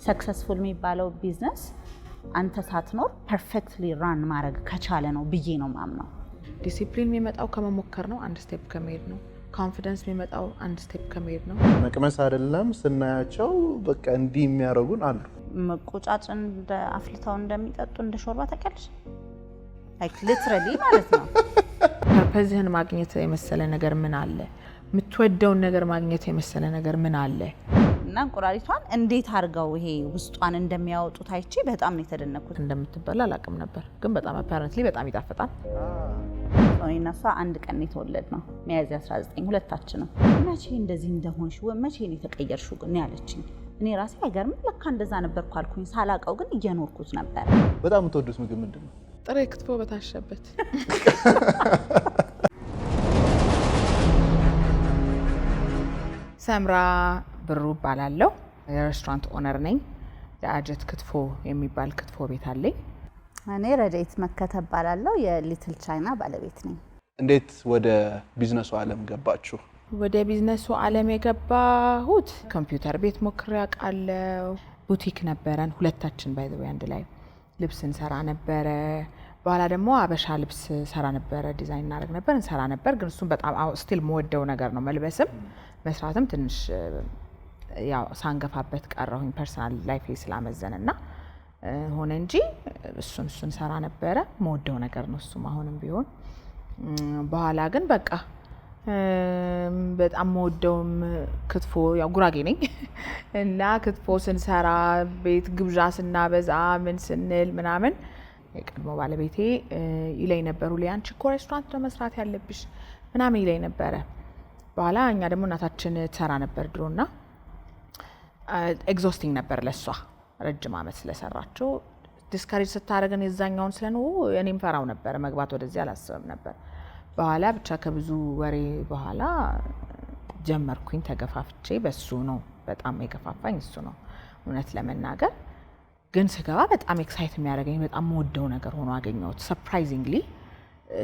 ሰክሰስፉል የሚባለው ቢዝነስ አንተ ሳትኖር ፐርፌክትሊ ራን ማድረግ ከቻለ ነው ብዬ ነው ማምነው። ዲሲፕሊን የሚመጣው ከመሞከር ነው፣ አንድ ስቴፕ ከመሄድ ነው። ኮንፊደንስ የሚመጣው አንድ ስቴፕ ከመሄድ ነው። መቅመስ አይደለም ስናያቸው በቃ እንዲህ የሚያረጉን አሉ። መቆጫጭ እንደ አፍልታው እንደሚጠጡ እንደ ሾርባ ታውቂያለሽ? ላይክ ሊትራሊ ማለት ነው። ፐርፐዝህን ማግኘት የመሰለ ነገር ምን አለ? የምትወደውን ነገር ማግኘት የመሰለ ነገር ምን አለ? እና እንቁራሪቷን እንዴት አድርገው ይሄ ውስጧን እንደሚያወጡት አይቼ በጣም ነው የተደነኩት። እንደምትበላ አላውቅም ነበር፣ ግን በጣም አፓረንትሊ በጣም ይጣፍጣል። እኔና እሷ አንድ ቀን የተወለድ ነው ሚያዝያ 19 ሁለታችንም። መቼ እንደዚህ እንደሆንሽ ወይ መቼ ነው የተቀየርሽው ግን ያለችኝ። እኔ ራሴ አይገርም ለካ እንደዛ ነበርኩ አልኩኝ። ሳላውቀው ግን እየኖርኩት ነበር። በጣም የምትወዱት ምግብ ምንድነው? ጥሬ ክትፎ በታሸበት። ሰምራ ብሩ እባላለሁ። የሬስቶራንት ኦነር ነኝ። የአጀት ክትፎ የሚባል ክትፎ ቤት አለኝ። እኔ ረዳይት መከተ እባላለሁ። የሊትል ቻይና ባለቤት ነኝ። እንዴት ወደ ቢዝነሱ ዓለም ገባችሁ? ወደ ቢዝነሱ ዓለም የገባሁት ኮምፒውተር ቤት ሞክሬ አውቃለሁ። ቡቲክ ነበረን ሁለታችን ባይ ዘ ወይ አንድ ላይ ልብስ እንሰራ ነበረ። በኋላ ደግሞ አበሻ ልብስ ሰራ ነበረ፣ ዲዛይን እናደርግ ነበር፣ እንሰራ ነበር። ግን እሱም በጣም ስቲል መወደው ነገር ነው። መልበስም መስራትም ትንሽ ያው ሳንገፋበት ቀረሁኝ ፐርሰናል ላይፌ ስላመዘነና ሆነ እንጂ እሱን ሰራ ነበረ። መወደው ነገር ነው እሱም አሁንም ቢሆን። በኋላ ግን በቃ በጣም መወደውም ክትፎ ያው ጉራጌ ነኝ እና ክትፎ ስንሰራ ቤት ግብዣ ስናበዛ ምን ስንል ምናምን የቀድሞ ባለቤቴ ይለኝ ነበር ሁሌ አንቺ እኮ ሬስቶራንት ነው መስራት ያለብሽ ምናምን ይለኝ ነበረ። በኋላ እኛ ደግሞ እናታችን ትሰራ ነበር ድሮና ኤግዞስቲንግ ነበር ለሷ ረጅም ዓመት ስለሰራችው ዲስካሬጅ ስታደርገን የዛኛውን ስለነው እኔም ፈራው ነበር መግባት ወደዚህ አላስብም ነበር። በኋላ ብቻ ከብዙ ወሬ በኋላ ጀመርኩኝ ተገፋፍቼ። በሱ ነው በጣም የገፋፋኝ እሱ ነው እውነት ለመናገር። ግን ስገባ በጣም ኤክሳይት የሚያደርገኝ በጣም ወደው ነገር ሆኖ አገኘሁት። ሰርፕራይዚንግሊ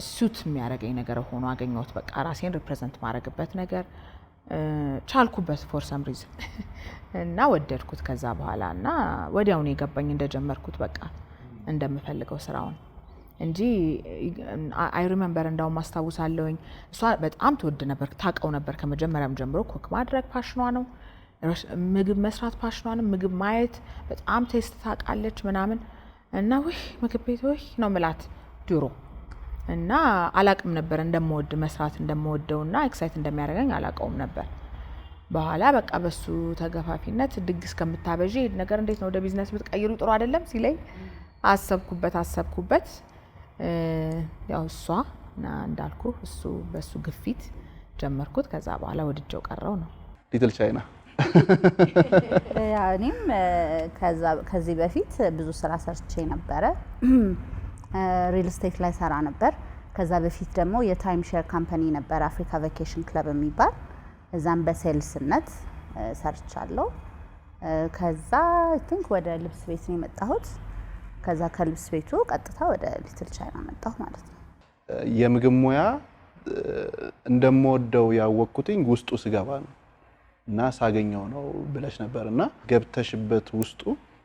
ሱት የሚያደርገኝ ነገር ሆኖ አገኘሁት። በቃ ራሴን ሪፕሬዘንት ማድረግበት ነገር ቻልኩበት ፎር ሰም ሪዝን እና ወደድኩት ከዛ በኋላ እና ወዲያው ነው የገባኝ እንደጀመርኩት በቃ እንደምፈልገው ስራውን እንጂ አይ ሪሜምበር እንዳውም ማስታወሳለሁኝ እሷ በጣም ትወድ ነበር ታውቀው ነበር ከመጀመሪያም ጀምሮ ኩክ ማድረግ ፓሽኗ ነው። ምግብ መስራት ፓሽኗ ነው። ምግብ ማየት በጣም ቴስት ታውቃለች ምናምን እና ወይ ምግብ ቤት ወይ ነው ምላት ድሮ እና አላቅም ነበር እንደምወድ መስራት እንደምወደውና ኤክሳይት እንደሚያደርገኝ አላቀውም ነበር። በኋላ በቃ በሱ ተገፋፊነት ድግስ ከምታበዢ ነገር እንዴት ነው ወደ ቢዝነስ ብትቀይሩ ጥሩ አይደለም ሲለኝ አሰብኩበት ያው እሷ እና እንዳልኩ እሱ በሱ ግፊት ጀመርኩት። ከዛ በኋላ ወድጀው ቀረው ነው ሊትል ቻይና። እኔም ከዚህ በፊት ብዙ ስራ ሰርቼ ነበረ። ሪል ስቴት ላይ ሰራ ነበር። ከዛ በፊት ደግሞ የታይም ሼር ካምፓኒ ነበር አፍሪካ ቫኬሽን ክለብ የሚባል እዛም በሴልስነት ሰርቻለሁ። ከዛ አይ ቲንክ ወደ ልብስ ቤት ነው የመጣሁት። ከዛ ከልብስ ቤቱ ቀጥታ ወደ ሊትል ቻይና መጣሁ ማለት ነው። የምግብ ሙያ እንደምወደው ያወቅኩትኝ ውስጡ ስገባ ነው እና ሳገኘው ነው ብለሽ ነበርና ገብተሽበት ውስጡ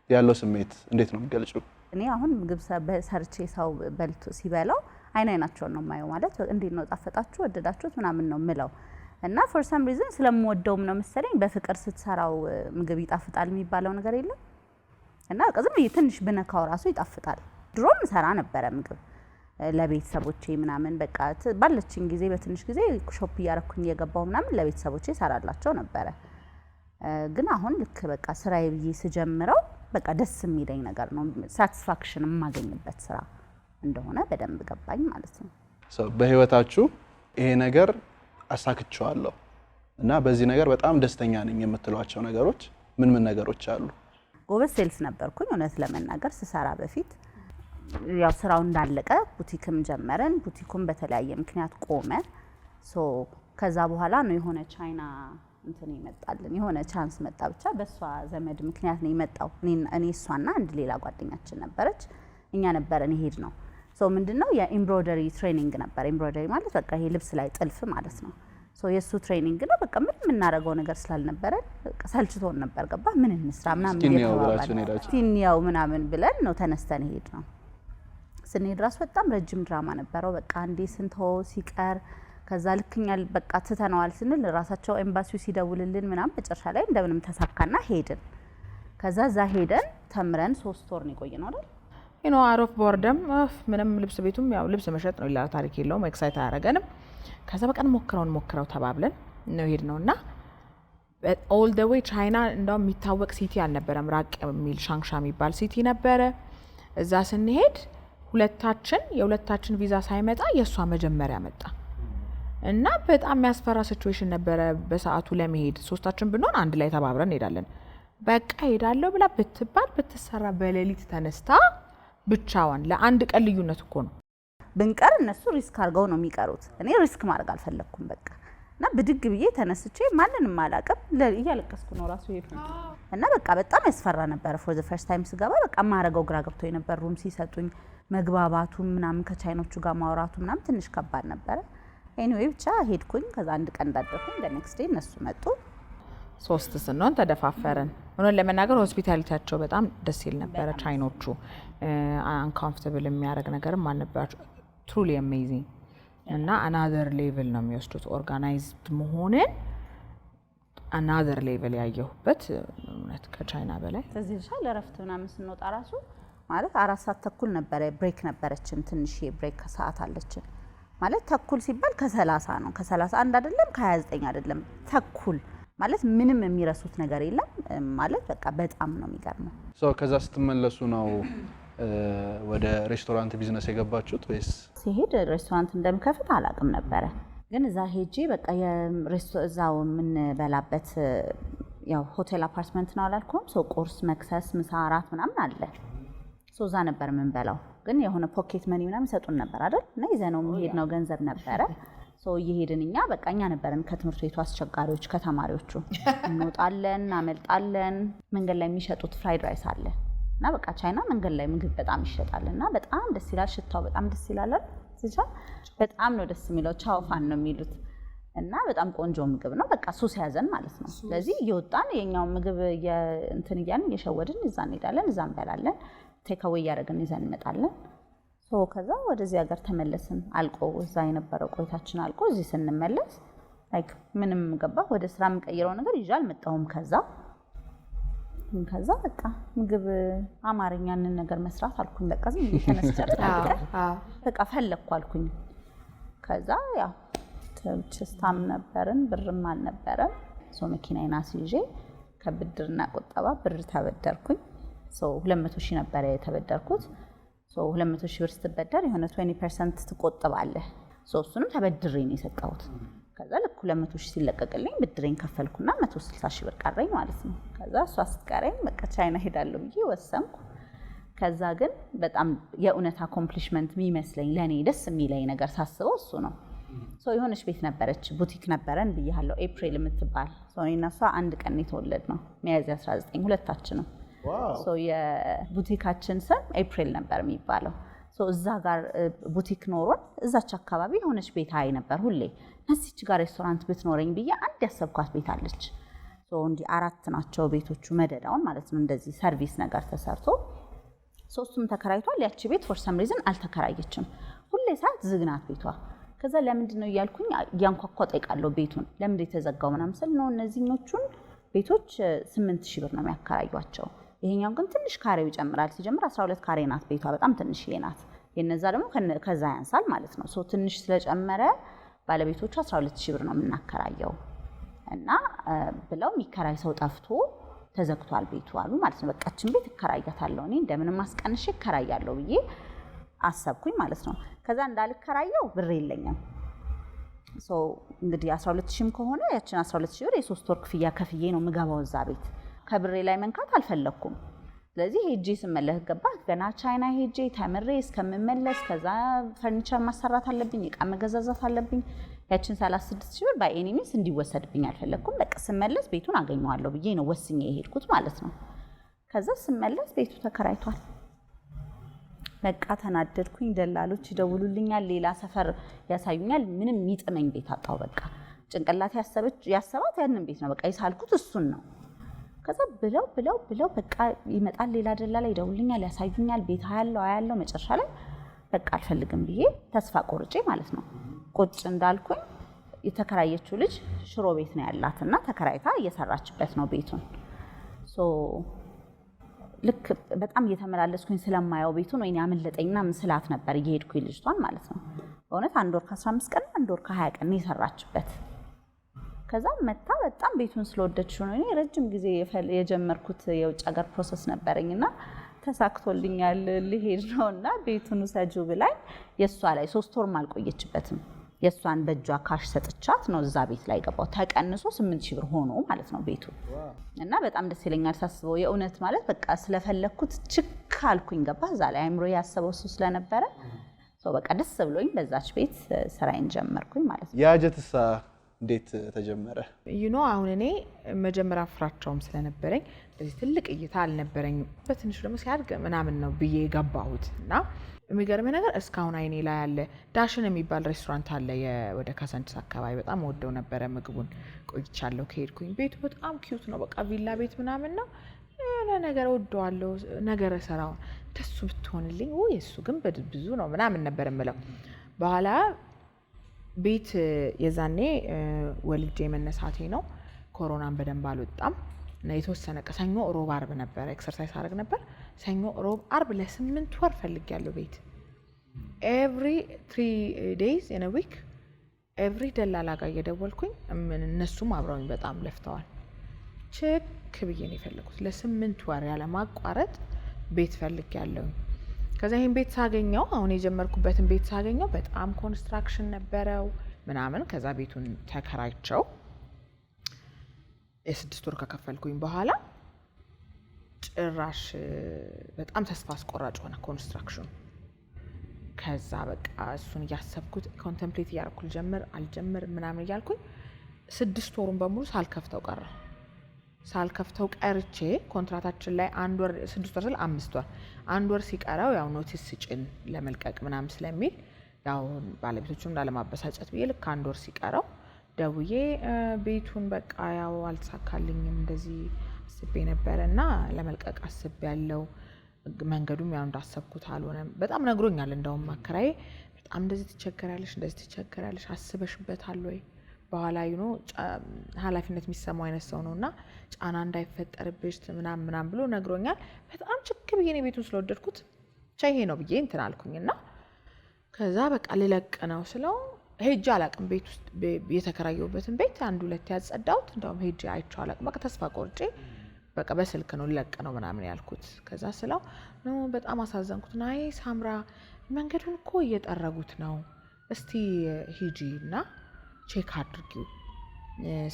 ያለው ስሜት እንዴት ነው የሚገልጪው? እኔ አሁን ምግብ ሰርቼ ሰው በልቶ ሲበላው አይናቸውን ነው የማየው። ማለት እንዴት ነው ጣፈጣችሁ ወደዳችሁት ምናምን ነው ምለው እና ፎር ሰም ሪዝን ስለምወደውም ነው መሰለኝ በፍቅር ስትሰራው ምግብ ይጣፍጣል የሚባለው ነገር የለም እና ቀዝም ትንሽ ብነካው ራሱ ይጣፍጣል። ድሮም ሰራ ነበረ ምግብ ለቤተሰቦቼ ምናምን በቃ ባለችኝ ጊዜ በትንሽ ጊዜ ሾፕ እያረኩኝ የገባው ምናምን ለቤተሰቦቼ ሰራላቸው ነበረ። ግን አሁን ልክ በቃ ስራዬ ብዬ ስጀምረው በቃ ደስ የሚለኝ ነገር ነው። ሳቲስፋክሽን የማገኝበት ስራ እንደሆነ በደንብ ገባኝ ማለት ነው። በህይወታችሁ ይሄ ነገር አሳክቸዋለሁ እና በዚህ ነገር በጣም ደስተኛ ነኝ የምትሏቸው ነገሮች ምን ነገሮች አሉ? ጎበዝ ሴልስ ነበርኩኝ እውነት ለመናገር ስሰራ በፊት። ያው ስራው እንዳለቀ ቡቲክም ጀመረን። ቡቲኩም በተለያየ ምክንያት ቆመ። ከዛ በኋላ ነው የሆነ ቻይና እንትን ይመጣልን የሆነ ቻንስ መጣ። ብቻ በሷ ዘመድ ምክንያት ነው የመጣው። እኔ እሷና አንድ ሌላ ጓደኛችን ነበረች እኛ ነበረን ይሄድ ነው። ምንድነው የኤምብሮይደሪ ትሬኒንግ ነበር። ኤምብሮይደሪ ማለት በቃ ይሄ ልብስ ላይ ጥልፍ ማለት ነው። የሱ ትሬኒንግ ነው በቃ ምን የምናደርገው ነገር ስላልነበረ ሰልችቶን ነበር ገባ ምን እንስራ ምናምን ቲኒያው ምናምን ብለን ነው ተነስተን ሄድ ነው ስንሄድ ራስ በጣም ረጅም ድራማ ነበረው በቃ አንዴ ስንተው ሲቀር ከዛ ልክኛል በቃ ትተናዋል ስንል ራሳቸው ኤምባሲው ሲደውልልን ምናምን መጨረሻ ላይ እንደምንም ተሳካና ሄድን ከዛ ዛ ሄደን ተምረን 3 ወር ነው የቆየነው አይደል አሮፍ ቦርደም ምንም ልብስ ቤቱም ያው ልብስ መሸጥ ነው ይላል ታሪክ የለውም ኤክሳይት አያረገንም ከዛ በቀን ሞክረው ተባብለን ነው ሄድነውና ኦል ዘ ዌይ ቻይና እንደው የሚታወቅ ሲቲ አልነበረም ራቅ የሚል ሻንግሻ የሚባል ሲቲ ነበረ እዛ ስንሄድ የሁለታችን ቪዛ ሳይመጣ የሷ መጀመሪያ መጣ እና በጣም የሚያስፈራ ሲቹዌሽን ነበረ በሰዓቱ ለመሄድ ሶስታችን ብንሆን አንድ ላይ ተባብረን እንሄዳለን በቃ ሄዳለሁ ብላ ብትባል ብትሰራ በሌሊት ተነስታ ብቻዋን ለአንድ ቀን ልዩነት እኮ ነው ብንቀር እነሱ ሪስክ አድርገው ነው የሚቀሩት እኔ ሪስክ ማድረግ አልፈለኩም በቃ እና ብድግ ብዬ ተነስቼ ማንንም አላቀም እያለቀስኩ ነው ራሱ ሄድኩት እና በቃ በጣም ያስፈራ ነበር ፎር ዘ ፈርስት ታይም ስገባ በቃ ማረጋው ግራ ገብቶኝ ነበር ሩም ሲሰጡኝ መግባባቱ ምናምን ከቻይኖቹ ጋር ማውራቱ ምናምን ትንሽ ከባድ ነበር ኤኒዌይ ብቻ ሄድኩኝ ከዛ አንድ ቀን እንዳደረኩኝ ለኔክስት ዴይ እነሱ መጡ 3 ስንሆን ተደፋፈረን ሆኖ ለመናገር ሆስፒታሊቲያቸው በጣም ደስ ይል ነበር ቻይኖቹ አንኮምፎርታብል የሚያደርግ ነገርም አልነበራቸው truly amazing እና another level ነው የሚወስዱት ኦርጋናይዝድ መሆንን another level ያየሁበት እውነት ከቻይና በላይ ስለዚህ ሻለ ረፍት ምናምን ስንወጣ ራሱ ማለት 4 ሰዓት ተኩል ነበር ብሬክ ነበረችን ትንሽ ብሬክ ሰዓት አለችን ማለት ተኩል ሲባል ከ30 ነው ከ31 አይደለም ከ29 አይደለም ተኩል ማለት ምንም የሚረሱት ነገር የለም ማለት በቃ በጣም ነው የሚገርመው ከዛ ስትመለሱ ነው ወደ ሬስቶራንት ቢዝነስ የገባችሁት ወይስ ሲሄድ ሬስቶራንት እንደምከፍት አላቅም ነበር ግን እዛ ሄጄ በቃ እዛው ምን በላበት ያው ሆቴል አፓርትመንት ነው አላልኩም ቁርስ መክሰስ ምሳ እራት ምናምን አለ እዛ ነበር ምን በላው ግን የሆነ ፖኬት መኒ ምናምን ይሰጡን ነበር አይደል እና ይዘነው መሄድ ነው ገንዘብ ነበረ ይሄድንኛ በቃኛ ነበርን ከትምህርት ቤቱ አስቸጋሪዎች ከተማሪዎቹ እንወጣለን እናመልጣለን መንገድ ላይ የሚሸጡት ፍራይድ ራይስ አለ እና በቃ ቻይና መንገድ ላይ ምግብ በጣም ይሸጣልና በጣም ደስ ይላል ሽታው በጣም ደስ ይላል እዛ በጣም ነው ደስ የሚለው ቻው ፋን ነው የሚሉት እና በጣም ቆንጆ ምግብ ነው በቃ ሱስ ያዘን ማለት ነው ስለዚህ እየወጣን የኛው ምግብ እንትን እያልን እየሸወድን እዛ እንሄዳለን እዛ እንበላለን ቴክ አዌይ ያደረግን ይዘን እንመጣለን ከዛ ወደዚህ ሀገር ተመለስን አልቆ እዛ የነበረው ቆይታችን አልቆ እዚህ ስንመለስ ላይክ ምንም ገባ ወደ ስራ የምቀይረው ነገር ይዣል መጣሁም ከዛ በቃ ምግብ አማርኛንን ነገር መስራት አልኩኝ በቃ ዝም ተነስቻለሁ በቃ ፈለኩ አልኩኝ ከዛ ያው ተስታም ነበርን ብርም አልነበረም መኪናዬን አስይዤ ከብድርና ቁጠባ ብር ተበደርኩኝ 200,000 ነበር የተበደርኩት 200,000 ብር ስትበደር የሆነ 20% ትቆጥባለህ እሱንም ተበድሬ ነው የሰጠሁት ከዛ ልክ 200,000 ሲለቀቅልኝ ብድሬን ከፈልኩና 160,000 ብር ቀረኝ ማለት ነው ከዛ እሷ ስትቀረኝ በቃ ቻይና ሄዳለሁ ብዬ ወሰንኩ ከዛ ግን በጣም የእውነት አኮምፕሊሽመንት የሚመስለኝ ለኔ ደስ የሚለኝ ነገር ሳስበው እሱ ነው የሆነች ቤት ነበረች ቡቲክ ነበረን ብያለሁ ኤፕሪል የምትባል እኔና እሷ አንድ ቀን የተወለድነው ሚያዝያ 19 ሁለታችንም የቡቲካችን ስም ኤፕሪል ነበር የሚባለው እዛ ጋር ቡቲክ ኖሮን እዛች አካባቢ የሆነች ቤት አይ ነበር ሁሌ እዚች ጋር ሬስቶራንት ብትኖረኝ ብዬ አንድ ያሰብኳት ቤት አለች እንዲህ 4 ናቸው ቤቶቹ መደዳውን ማለት ነው እንደዚህ ሰርቪስ ነገር ተሰርቶ ሶስቱም ተከራይቷል ያቺ ቤት ፎር ሰም ሪዝን አልተከራየችም ሁሌ ሰዓት ዝግናት ቤቷ ከዛ ለምንድን ነው እያልኩኝ ያንኳኳ ጠይቃለሁ ቤቱን ለምን የተዘጋው ምናምን ስል ነው እነዚህኞቹን ቤቶች 8,000 ብር ነው የሚያከራዩቸው ይሄኛው ግን ትንሽ ካሬው ይጨምራል ሲጀምር 12 ካሬ ናት ቤቷ በጣም ትንሽ ናት የነዛ ደግሞ ከዛ ያንሳል ማለት ነው ትንሽ ስለጨመረ ባለቤቶቹ 12,000 ብር ነው የምናከራየው እና ብለው የሚከራይ ሰው ጠፍቶ ተዘግቷል ቤቱ አሉ ማለት ነው በቃችን ቤት እከራያታለሁ እኔ እንደምንም አስቀንሼ እከራያለሁ ብዬ አሰብኩኝ ማለት ነው ከዛ እንዳልከራየው ብር የለኝም እንግዲህ 12,000 ከሆነ ያችን 12,000 ብር የ3 ወር ክፍያ ከፍዬ ነው ምገባው እዛ ቤት ከብሬ ላይ መንካት አልፈለኩም ስለዚህ ሄጄ ስመለስ ገባ ገና ቻይና ሄጄ ተምሬ እስከምመለስ ከዛ ፈርኒቸር ማሰራት አለብኝ እቃ መገዛዛት አለብኝ ያችን 36,000 ብር በኤኒ ሚንስ እንዲወሰድብኝ አልፈለኩም በቃ ስመለስ ቤቱን አገኘዋለሁ ብዬ ነው ወስኜ የሄድኩት ማለት ነው ከዛ ስመለስ ቤቱ ተከራይቷል በቃ ተናደድኩኝ ደላሎች ይደውሉልኛል ሌላ ሰፈር ያሳዩኛል ምንም ይጥመኝ ቤት አጣው በቃ ጭንቅላቴ ያሰባት ያንን ቤት ነው። በቃ የሳልኩት እሱን ነው። ከዛ ብለው በቃ ይመጣል ሌላ ደላላ ይደውልኛል፣ ያሳዩኛል፣ ቤት አያለው። መጨረሻ ላይ በቃ አልፈልግም ብዬ ተስፋ ቆርጬ ማለት ነው ቁጭ እንዳልኩኝ የተከራየችው ልጅ ሽሮ ቤት ነው ያላትና ተከራይታ እየሰራችበት ነው ቤቱን። ልክ በጣም እየተመላለስኩኝ ስለማየው ቤቱን ወይኔ አመለጠኝና ምስላት ነበር እየሄድኩኝ ልጅቷን ማለት ነው። በእውነት 1 ወር ከ15 ቀን 1 ወር ከ20 ቀን የሰራችበት። ከዛ መታ በጣም ቤቱን ስለወደድሽው ነው። እኔ ረጅም ጊዜ የጀመርኩት የውጭ ሀገር ፕሮሰስ ነበረኝና ተሳክቶልኛል ልሄድ ነውና ቤቱን ሰጁ ብላኝ የሷ ላይ 3 ወር አልቆየችበትም። የሷን በእጇ ካሽ ሰጥቻት ነው እዛ ቤት ላይ ገባው። ተቀንሶ 8000 ብር ሆኖ ማለት ነው ቤቱ። እና በጣም ደስ ይለኛል ሳስበው። የእውነት ማለት በቃ ስለፈለኩት ችክ አልኩኝ ገባ። እዛ ላይ አእምሮ ያሰበው እሱ ስለነበረ በቃ ደስ ብሎኝ በዛች ቤት ስራዬን ጀመርኩኝ ማለት ነው። ያጀትሳ እንዴት ተጀመረ? አሁን እኔ መጀመሪያ ፍራቻውም ስለነበረኝ እንደዚህ ትልቅ እይታ አልነበረኝም። በትንሹ ደግሞ ሲያድግ ምናምን ነው ብዬ ገባሁት እና የሚገርም ነገር እስካሁን አይኔ ላይ ያለ ዳሽን የሚባል ሬስቶራንት አለ ወደ ካሳንቺስ አካባቢ። በጣም ወደው ነበረ ምግቡን ቆይቻለሁ ከሄድኩኝ። ቤቱ በጣም ኪዩት ነው። በቃ ቪላ ቤት ምናምን ነው። ነገር ወደዋለሁ። ነገር ሰራው ደሱ ብትሆንልኝ እሱ ግን ብዙ ነው ምናምን ነበር የምለው። በኋላ ቤት የዛኔ ወልጄ መነሳቴ ነው። ኮሮናን በደንብ አልወጣም እና የተወሰነ ሰኞ ሮብ አርብ ነበር ኤክሰርሳይዝ አደረግ ነበር። ሰኞ ሮብ አርብ ለ8 ወር ፈልጊያለሁ ቤት every 3 days in a week every ደላላ ጋር እየደወልኩኝ እነሱም አብረውኝ በጣም ለፍተዋል። ቼክ ብዬ ነው የፈለኩት ለ8 ወር ያለ ማቋረጥ ቤት ፈልጊያለሁ። ከዛ ይሄን ቤት ሳገኘው አሁን የጀመርኩበትን ቤት ሳገኘው በጣም ኮንስትራክሽን ነበረው ምናምን። ከዛ ቤቱን ተከራይቸው የ6 ወር ከከፈልኩኝ በኋላ ጭራሽ በጣም ተስፋ አስቆራጭ ሆነ ኮንስትራክሽኑ። ከዛ በቃ እሱን እያሰብኩት ኮንተምፕሌት እያደረኩ አልጀምር ምናምን እያልኩኝ 6 ወሩን በሙሉ ሳልከፍተው ቀርቼ ኮንትራታችን ላይ 1 ወር 6 ወር ስለ 5 ወር 1 ወር ሲቀረው ያው ኖቲስ ስጭን ለመልቀቅ ምናምን ስለሚል ያው ባለቤቶቹን እንዳለማበሳጨት ብዬ ልክ 1 ወር ሲቀረው ደውዬ ቤቱን በቃ ያው አልተሳካልኝም እንደዚህ አስቤ ነበርና ለመልቀቅ አስቤያለሁ፣ መንገዱም ያው እንዳሰብኩት አልሆነም። በጣም ነግሮኛል እንደውም አከራዬ በጣም እንደዚህ ትቸገራለሽ አስበሽበታል ወይ በኋላ ኃላፊነት የሚሰማው አይነት ሰው ነውና ጫና እንዳይፈጠርብሽ ምናምን ብሎ ነግሮኛል። በጣም ችክ ብዬ ነው ቤቱን ስለወደድኩት ይሄ ነው ብዬ እንትን አልኩኝና ከዛ በቃ ልለቅ ነው ስለው ሄጄ አላቅም። ቤት ውስጥ የተከራየሁበትን ቤት 1-2 ያጸዳሁት እንደውም ሄጄ አይቼው አላቅም። በቃ ተስፋ ቆርጬ በቃ በስልክ ነው ልለቅ ነው ምናምን ያልኩት። ከዛ ስለው ነው በጣም አሳዘንኩት። ናይ ሳምራ መንገዱን እኮ እየጠረጉት ነው፣ እስቲ ሂጂና ቼክ አድርጊው፣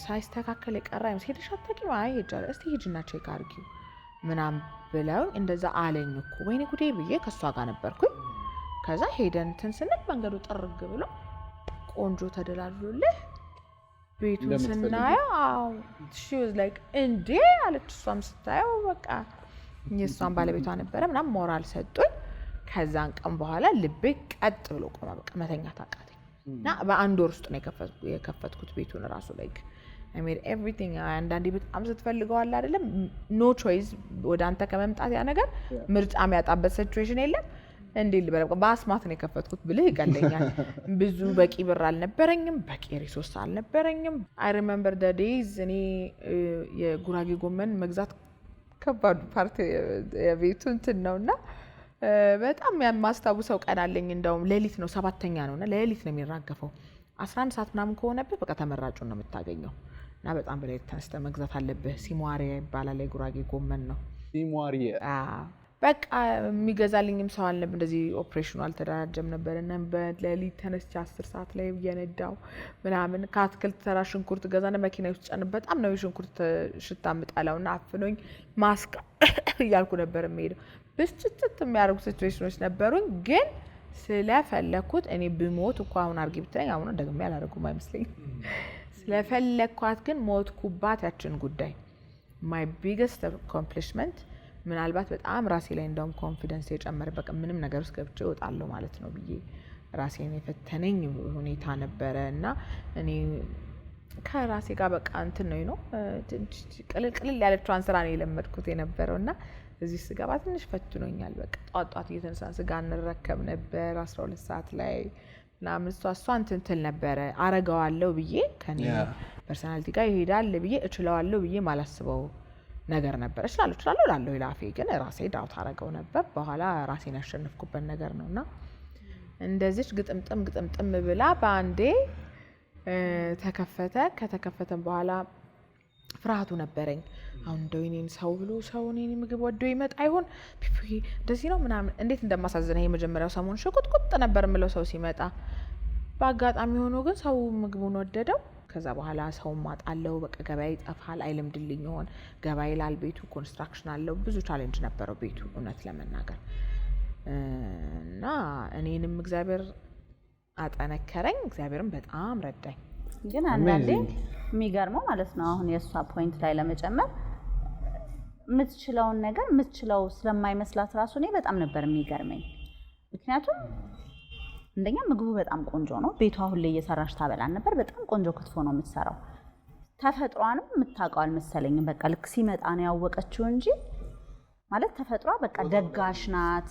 ሳይስተካከል የቀረ ሄደሽ አታውቂም? አይ ሄጃለሁ፣ እስቲ ሂጂና ቼክ አድርጊው ምናምን ብለው እንደዛ አለኝ እኮ። ወይኔ ጉዴ ብዬ ከሷ ጋር ነበርኩኝ። ከዛ ሄደን እንትን ስንል መንገዱ ጠርግ ብሎ ቆንጆ ተደላድሎልህ ቤቱን ስናየው she was like እንዴ አለች። እሷም ስታየው በቃ የእሷን ባለቤቷ ነበረ ምናምን ሞራል ሰጡኝ። ከዛን ቀን በኋላ ልቤ ቀጥ ብሎ ቆማ በቃ መተኛት አቃተኝ እና በ1 ወር ውስጥ ነው የከፈትኩት ቤቱን ራሱ like I made everything። አንዳንዴ በጣም ስትፈልገዋል አይደለም no choice ወደ አንተ ከመምጣት ያ ነገር ምርጫ የሚያጣበት ሲቹዌሽን የለም። እንዴ ልበል በአስማት ነው የከፈትኩት ብልህ ይቀለኛል። ብዙ በቂ ብር አልነበረኝም፣ በቂ ሪሶርስ አልነበረኝም። I remember the days እኔ የጉራጌ ጎመን መግዛት ከባዱ ፓርት የቤቱ እንትን ነውና በጣም የማስታውሰው ቀን አለኝ። እንደውም ሌሊት ነው 7ኛ ነውና ሌሊት ነው የሚራገፈው 11 ሰዓት ምናምን ከሆነበት በቃ ተመራጩን ነው የምታገኘው እና በጣም በሌሊት ተነስተ መግዛት አለብህ። ሲሟሪያ ይባላል የጉራጌ ጎመን ነው ሲሟሪያ። በቃ የሚገዛልኝም ሰው አልነበረ፣ እንደዚህ ኦፕሬሽኑ አልተደራጀም ነበርና በሌሊት ተነስቼ 10 ሰዓት ላይ እየነዳው ምናምን ከአትክልት ተራ ሽንኩርት ገዛና መኪና ውስጥ ጫን። በጣም ነው የሽንኩርት ሽታ ምጣላውና አፍኖኝ ማስክ እያልኩ ነበር የምሄደው። ብስጭት የሚያደርጉ ሲቹዌሽኖች ነበሩኝ። ግን ስለፈለኩት እኔ ብሞት እኮ አሁን አርጊ ብትለኝ አሁን ደግሜ አላደርጉም አይመስለኝም። ስለፈለኳት ግን ሞትኩባት ያችን ጉዳይ። my biggest accomplishment ምናልባት በጣም ራሴ ላይ እንደውም ኮንፊደንስ የጨመረ በቃ ምንም ነገር ውስጥ ገብቼ እወጣለሁ ማለት ነው ብዬ ራሴን የፈተነኝ ሁኔታ ነበረ እና እኔ ከራሴ ጋር በቃ እንትን ነው ቅልል ያለችዋን ስራ ነው የለመድኩት የነበረው እና እዚህ ስገባ ትንሽ ፈትኖኛል። በቃ ጧት እየተነሳን ስጋ እንረከብ ነበር 12 ሰዓት ላይ ምናምን እሷ እንትን ትል ነበረ። አረገዋለሁ ብዬ ከኔ ፐርሰናሊቲ ጋር ይሄዳል ብዬ እችለዋለሁ ብዬ ማላስበው ነገር ነበር። እችላለሁ እላለሁ ይላፌ ግን ራሴ ዳውት አረገው ነበር። በኋላ ራሴን ያሸነፍኩበት ነገር ነውና እንደዚህ ግጥምጥም ብላ በአንዴ ተከፈተ። ከተከፈተም በኋላ ፍርሃቱ ነበረኝ። አሁን እንደው እኔን ሰው ብሎ ሰው እኔን ምግብ ወዶ ይመጣ ይሆን ፒፒ እንደዚህ ነው ምናምን እንዴት እንደማሳዝነው የመጀመሪያው ሰሞን ሽቁጥቁጥ ነበር የምለው ሰው ሲመጣ። በአጋጣሚ ሆኖ ግን ሰው ምግቡን ወደደው። ከዛ በኋላ ሰው ማጣለው በቃ ገበያ ይጠፋል፣ አይለምድልኝ ይሆን ገበያ ይላል። ቤቱ ኮንስትራክሽን አለው፣ ብዙ ቻሌንጅ ነበረው ቤቱ እውነት ለመናገር እና እኔንም እግዚአብሔር አጠነከረኝ። እግዚአብሔርም በጣም ረዳኝ። ግን አንዳንዴ የሚገርመው ማለት ነው አሁን የእሷ ፖይንት ላይ ለመጨመር የምትችለውን ነገር የምትችለው ስለማይመስላት ራሱ እኔ በጣም ነበር የሚገርመኝ። ምክንያቱም እንደኛ ምግቡ በጣም ቆንጆ ነው። ቤቷ ሁሌ እየሰራሽ ታበላን ነበር። በጣም ቆንጆ ክትፎ ነው የምትሰራው። ተፈጥሯንም የምታውቀው አልመሰለኝም። በቃ ልክ ሲመጣ ነው ያወቀችው እንጂ ማለት ተፈጥሯ በቃ ደጋሽ ናት።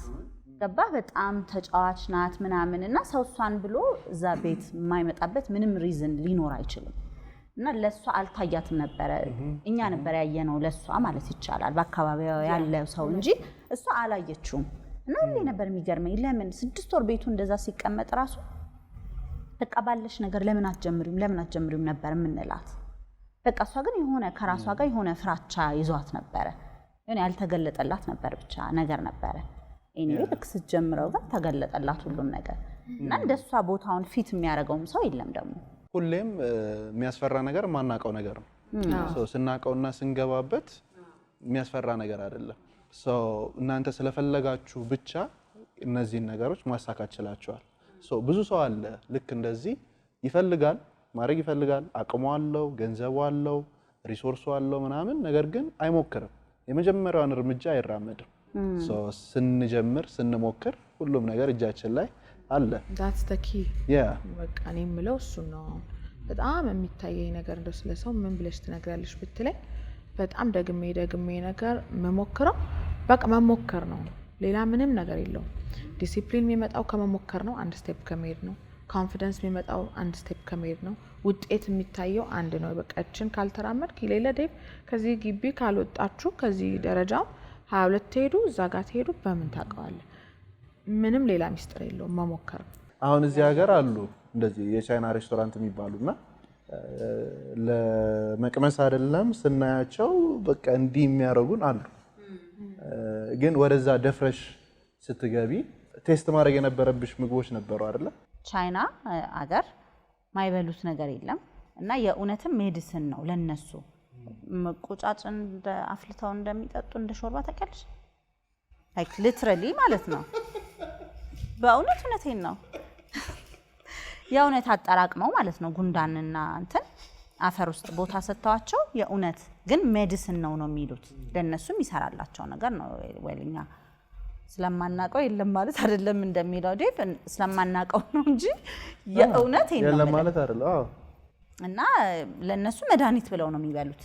ገባ በጣም ተጫዋች ናት ምናምን እና ሰው እሷን ብሎ እዛ ቤት የማይመጣበት ምንም ሪዝን ሊኖር አይችልም። እና ለሷ አልታያትም ነበረ። እኛ ነበር ያየነው ለሷ ማለት ይቻላል በአካባቢው ያለው ሰው እንጂ እሷ አላየችውም። እና ሁሌ ነበር የሚገርመኝ ለምን 6 ወር ቤቱ እንደዛ ሲቀመጥ ራሱ በቃ ባለሽ ነገር ለምን አትጀምሪም ነበር የምንላት። በቃ እሷ ግን የሆነ ከራሷ ጋር የሆነ ፍራቻ ይዟት ነበረ። የሆነ ያልተገለጠላት ነበር ብቻ ነገር ነበረ። ኤኒዌይ ልክ ስትጀምረው ግን ተገለጠላት ሁሉም ነገር እና እንደሷ ቦታውን ፊት የሚያደርገውም ሰው የለም። ደግሞ ሁሌም የሚያስፈራ ነገር ማናቀው ነገር ነው። ስናቀውና ስንገባበት የሚያስፈራ ነገር አይደለም። እናንተ ስለፈለጋችሁ ብቻ እነዚህን ነገሮች ማሳካት ችላችኋል። ብዙ ሰው አለ ልክ እንደዚህ ይፈልጋል፣ ማድረግ ይፈልጋል፣ አቅሙ አለው፣ ገንዘቡ አለው፣ ሪሶርሱ አለው ምናምን፣ ነገር ግን አይሞክርም። የመጀመሪያውን እርምጃ አይራመድም። ስንጀምር ስንሞክር ሁሉም ነገር እጃችን ላይ አለ። that's the key በቃ እኔ የምለው እሱ ነው። በጣም የሚታየኝ ነገር እንደው ስለሰው ምን ብለሽ ትነግራለሽ ብትለኝ በጣም ደግሜ ነገር መሞክረው በቃ መሞከር ነው። ሌላ ምንም ነገር የለውም። ዲሲፕሊን የሚመጣው ከመሞከር ነው፣ አንድ ስቴፕ ከመሄድ ነው። ኮንፊደንስ የሚመጣው አንድ ስቴፕ ከመሄድ ነው። ውጤት የሚታየው አንድ ነው። በቃ እችን ካልተራመድክ ሌላ ዴቭ ከዚህ ግቢ ካልወጣችሁ ከዚህ ደረጃው 22 ትሄዱ እዛ ጋር ትሄዱ በምን ታውቀዋለህ? ምንም ሌላ ሚስጥር የለውም መሞከር። አሁን እዚህ ሀገር አሉ እንደዚህ የቻይና ሬስቶራንት የሚባሉና ለመቅመስ አይደለም ስናያቸው በቃ እንዲህ የሚያደርጉን አሉ። ግን ወደዛ ደፍረሽ ስትገቢ ቴስት ማድረግ የነበረብሽ ምግቦች ነበሩ አይደለ? ቻይና አገር ማይበሉት ነገር የለም እና የእውነትም ሜዲሲን ነው ለነሱ። ቁጫጭ እንደ አፍልታው እንደሚጠጡ እንደ ሾርባ ታውቂያለሽ? ላይክ ሊትራሊ ማለት ነው። በእውነቴን ነው። የእውነት አጠራቅመው ማለት ነው ጉንዳንና እንትን አፈር ውስጥ ቦታ ሰጥተዋቸው የእውነት ግን ሜዲሲን ነው የሚሉት። ለነሱም ይሰራላቸው ነገር ነው። ወይልኛ ስለማናቀው የለም ማለት አይደለም እንደሚለው ዴቭ ስለማናቀው ነው እንጂ የእውነት የለም ማለት አይደለም። እና ለነሱ መድኃኒት ብለው ነው የሚበሉት።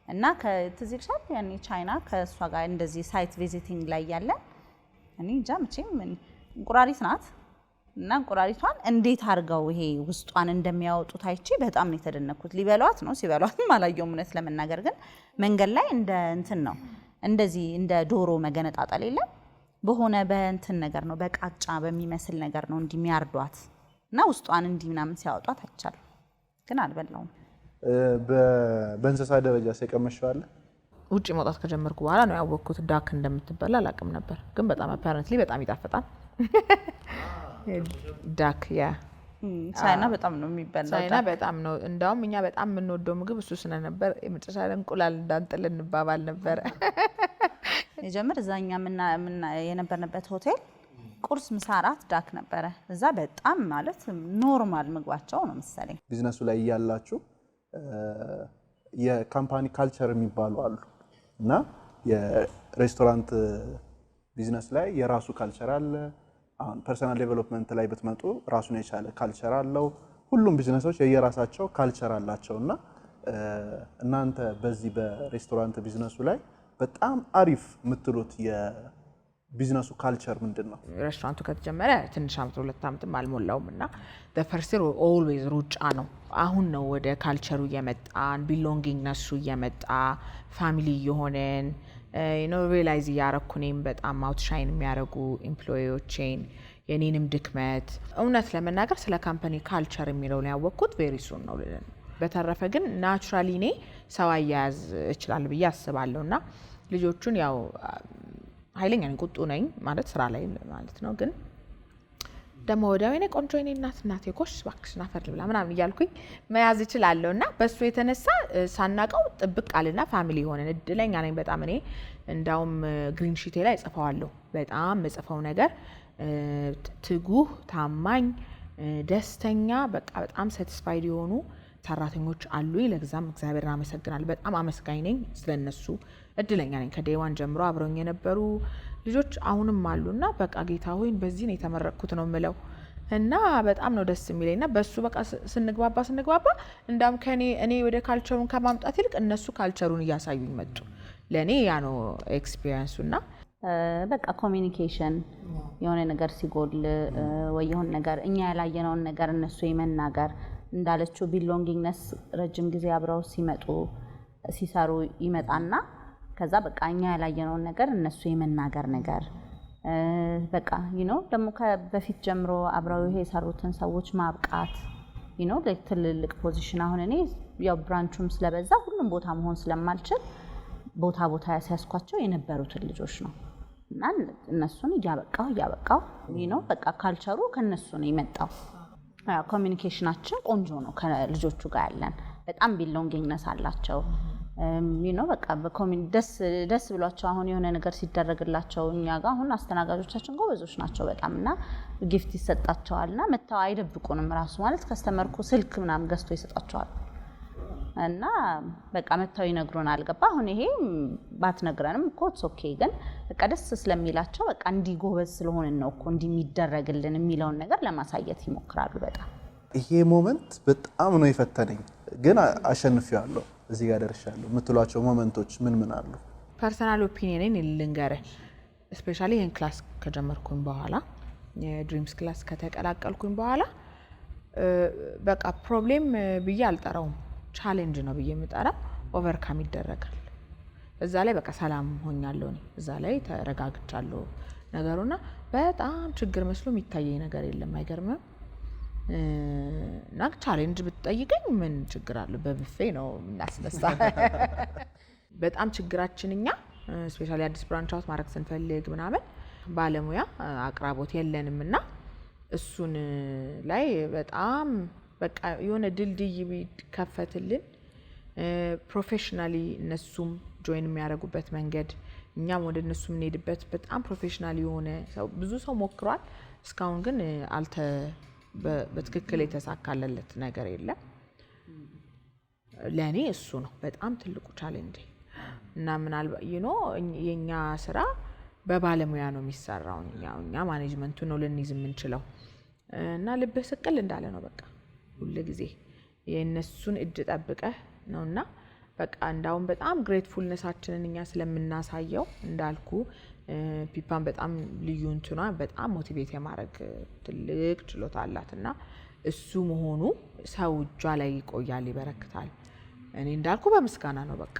እና ከትዝልሻል ያኔ ቻይና ከሷ ጋር እንደዚህ ሳይት ቪዚቲንግ ላይ ያለ እኔ እንጃ መቼም እንቁራሪት ናት እና እንቁራሪቷን እንዴት አድርገው ይሄ ውስጧን እንደሚያወጡት አይቼ በጣም ነው የተደነኩት። ሊበሏት ነው ሲበሏትም አላየሁም እውነት ለመናገር ግን መንገድ ላይ እንደ እንትን ነው እንደዚህ እንደ ዶሮ መገነጣጠል የለም በሆነ በእንትን ነገር ነው በቃጫ በሚመስል ነገር ነው እንደሚያርዷት እና ውስጧን እንዲህ ምናምን ሲያወጧት አይቻል ግን አልበላውም። በእንስሳ ደረጃ ሲቀመሽው አለ ውጪ መውጣት ከጀመርኩ በኋላ ነው ያወቅኩት ዳክ እንደምትበላ አላውቅም ነበር። ግን በጣም አፓረንትሊ በጣም ይጣፍጣል ዳክ። ቻይና በጣም ነው የሚበላው። ቻይና በጣም ነው እንዳውም እኛ በጣም የምንወደው ምግብ እሱ ስለነበር የመጨረሻ ላይ እንቁላል እንዳንጥል እንባባል ነበር። የጀመር እዛኛ የነበርንበት ሆቴል ቁርስ ምሳ እራት ዳክ ነበረ። እዛ በጣም ማለት ኖርማል ምግባቸው ነው መሰለኝ። ቢዝነሱ ላይ ያላችሁ የካምፓኒ ካልቸር የሚባሉ አሉ እና የሬስቶራንት ቢዝነስ ላይ የራሱ ካልቸር አለ። አሁን ፐርሰናል ዴቨሎፕመንት ላይ ብትመጡ ራሱን የቻለ ካልቸር አለው። ሁሉም ቢዝነሶች የየራሳቸው ካልቸር አላቸውና እናንተ በዚህ በሬስቶራንት ቢዝነሱ ላይ በጣም አሪፍ የምትሉት የቢዝነሱ ካልቸር ምንድነው? ሬስቶራንቱ ከተጀመረ ትንሽ አመት 2 አመትም አልሞላውም እና the first year always ሩጫ ነው። አሁን ነው ወደ ካልቸሩ እየመጣን ቢሎንጊንግነሱ እየመጣ ፋሚሊ የሆነን ሪላይዝ እያረኩ እኔም በጣም አውትሻይን የሚያደርጉ ኤምፕሎይዎቼን የኔንም ድክመት እውነት ለመናገር ስለ ካምፓኒ ካልቸር የሚለውን ያወቅኩት ቬሪ ሱን ነው ልልን። በተረፈ ግን ናቹራሊ እኔ ሰው አያያዝ እችላለሁ ብዬ አስባለሁ እና ልጆቹን ያው ኃይለኛ ነኝ ቁጡ ነኝ ማለት ስራ ላይ ማለት ነው። ግን ደግሞ ወዲያው እኔ ቆንጆ እኔ እናቴ ኮሽ እባክሽ ናፈር ልብላ ምናምን እያልኩኝ መያዝ እችላለሁ እና በሱ የተነሳ ሳናቀው ጥብቅ አለና ፋሚሊ ሆነን እድለኛ ነኝ በጣም። እኔ እንዳውም ግሪን ሺቴ ላይ ጽፈዋለሁ በጣም መጽፈው ነገር ትጉህ፣ ታማኝ፣ ደስተኛ በቃ በጣም ሳቲስፋይድ የሆኑ ሰራተኞች አሉኝ። ለዛም እግዚአብሔርን አመሰግናለሁ። በጣም አመስጋኝ ነኝ ስለነሱ። እድለኛ ነኝ ከዴዋን ጀምሮ አብረውኝ የነበሩ ልጆች አሁንም አሉና በቃ ጌታ ሆይ በዚህ ነው የተመረቅኩት ነው የምለው እና በጣም ነው ደስ የሚለኝና በሱ በቃ ስንግባባ እንዳም እኔ ወደ ካልቸሩን ከማምጣት ይልቅ እነሱ ካልቸሩን እያሳዩኝ መጡ። ለኔ ያ ነው ኤክስፒሪየንሱና በቃ ኮሚኒኬሽን የሆነ ነገር ሲጎል ወይ የሆነ ነገር እኛ ያላየነውን ነገር እነሱ የመናገር እንዳለችው ቢሎንጊንግነስ ረጅም ጊዜ አብረው ሲመጡ ሲሰሩ ይመጣና ከዛ በቃ እኛ ያላየነውን ነገር እነሱ የመናገር ነገር በቃ ደግሞ በፊት ጀምሮ አብረው ይሄ የሰሩትን ሰዎች ማብቃት ለትልልቅ ፖዚሽን አሁን እኔ ያው ብራንቹም ስለበዛ ሁሉም ቦታ መሆን ስለማልችል ቦታ ያስያዝኳቸው የነበሩትን ልጆች ነው እና እነሱን እያበቃው በቃ ካልቸሩ ከነሱ ነው የመጣው። ኮሚኒኬሽናችን ቆንጆ ነው ከልጆቹ ጋር ያለን በጣም ቢሎንጊንግነስ አላቸው። በቃ ደስ ብሏቸው አሁን የሆነ ነገር ሲደረግላቸው እኛ ጋር አሁን አስተናጋጆቻችን ጎበዞች ናቸው በጣም እና ጊፍት ይሰጣቸዋልና መተው አይደብቁንም። ራሱ ማለት ከስተመርኩ ስልክ ምናምን ገዝቶ ይሰጣቸዋል እና በቃ መተው ይነግሩናል። ገባ አሁን ይሄ ባትነግረንም እኮ ኦኬ ግን በቃ ደስ ስለሚላቸው በቃ እንዲህ ጎበዝ ስለሆንን ነው እኮ እንዲህ የሚደረግልን የሚለውን ነገር ለማሳየት ይሞክራሉ። በጣም ይሄ ሞመንት በጣም ነው የፈተነኝ፣ ግን አሸንፌዋለሁ። እዚህ ጋር ደርሻለሁ የምትሏቸው ሞመንቶች ምን አሉ? ፐርሰናል ኦፒኒየን ልንገርህ። ስፔሻሊ ይሄን ክላስ ከጀመርኩኝ በኋላ የድሪምስ ክላስ ከተቀላቀልኩኝ በኋላ በቃ ፕሮብሌም ብዬ አልጠራውም፣ ቻሌንጅ ነው ብዬ የምጠራው። ኦቨርካም ይደረጋል። እዛ ላይ በቃ ሰላም ሆኛለሁ። እዛ ላይ ተረጋግቻለሁ ነገሩና በጣም ችግር መስሎ የሚታየኝ ነገር የለም። አይገርምም? እና ቻሌንጅ ብትጠይቀኝ ምን ችግር አለ? በብፌ ነው እናስነሳ። በጣም ችግራችን እኛ ስፔሻሊ አዲስ ብራንች አውት ማድረግ ስንፈልግ ምናምን ባለሙያ አቅራቦት የለንም እና እሱን ላይ በጣም በቃ የሆነ ድልድይ ቢከፈትልን ፕሮፌሽናሊ እነሱም ጆይን የሚያደርጉበት መንገድ እኛም ወደ እነሱ የምንሄድበት በጣም ፕሮፌሽናል የሆነ ብዙ ሰው ሞክሯል። እስካሁን ግን በትክክል የተሳካለለት ነገር የለም። ለኔ እሱ ነው በጣም ትልቁ ቻሌንጅ እና ምናልባት የኛ ስራ በባለሙያ ነው የሚሰራው። እኛ ማኔጅመንቱ ነው ልንይዝ የምንችለው እና ልብህ ስቅል እንዳለ ነው በቃ ሁሉ ጊዜ የእነሱን እጅ ጠብቀህ ነውና በቃ እንዳውም በጣም ግሬትፉልነሳችንን እኛ ስለምናሳየው እንዳልኩ ፒፓን በጣም ልዩ እንትና በጣም ሞቲቬት የማድረግ ትልቅ ችሎታ አላትና እሱ መሆኑ ሰው እጇ ላይ ይቆያል፣ ይበረክታል። እኔ እንዳልኩ በምስጋና ነው በቃ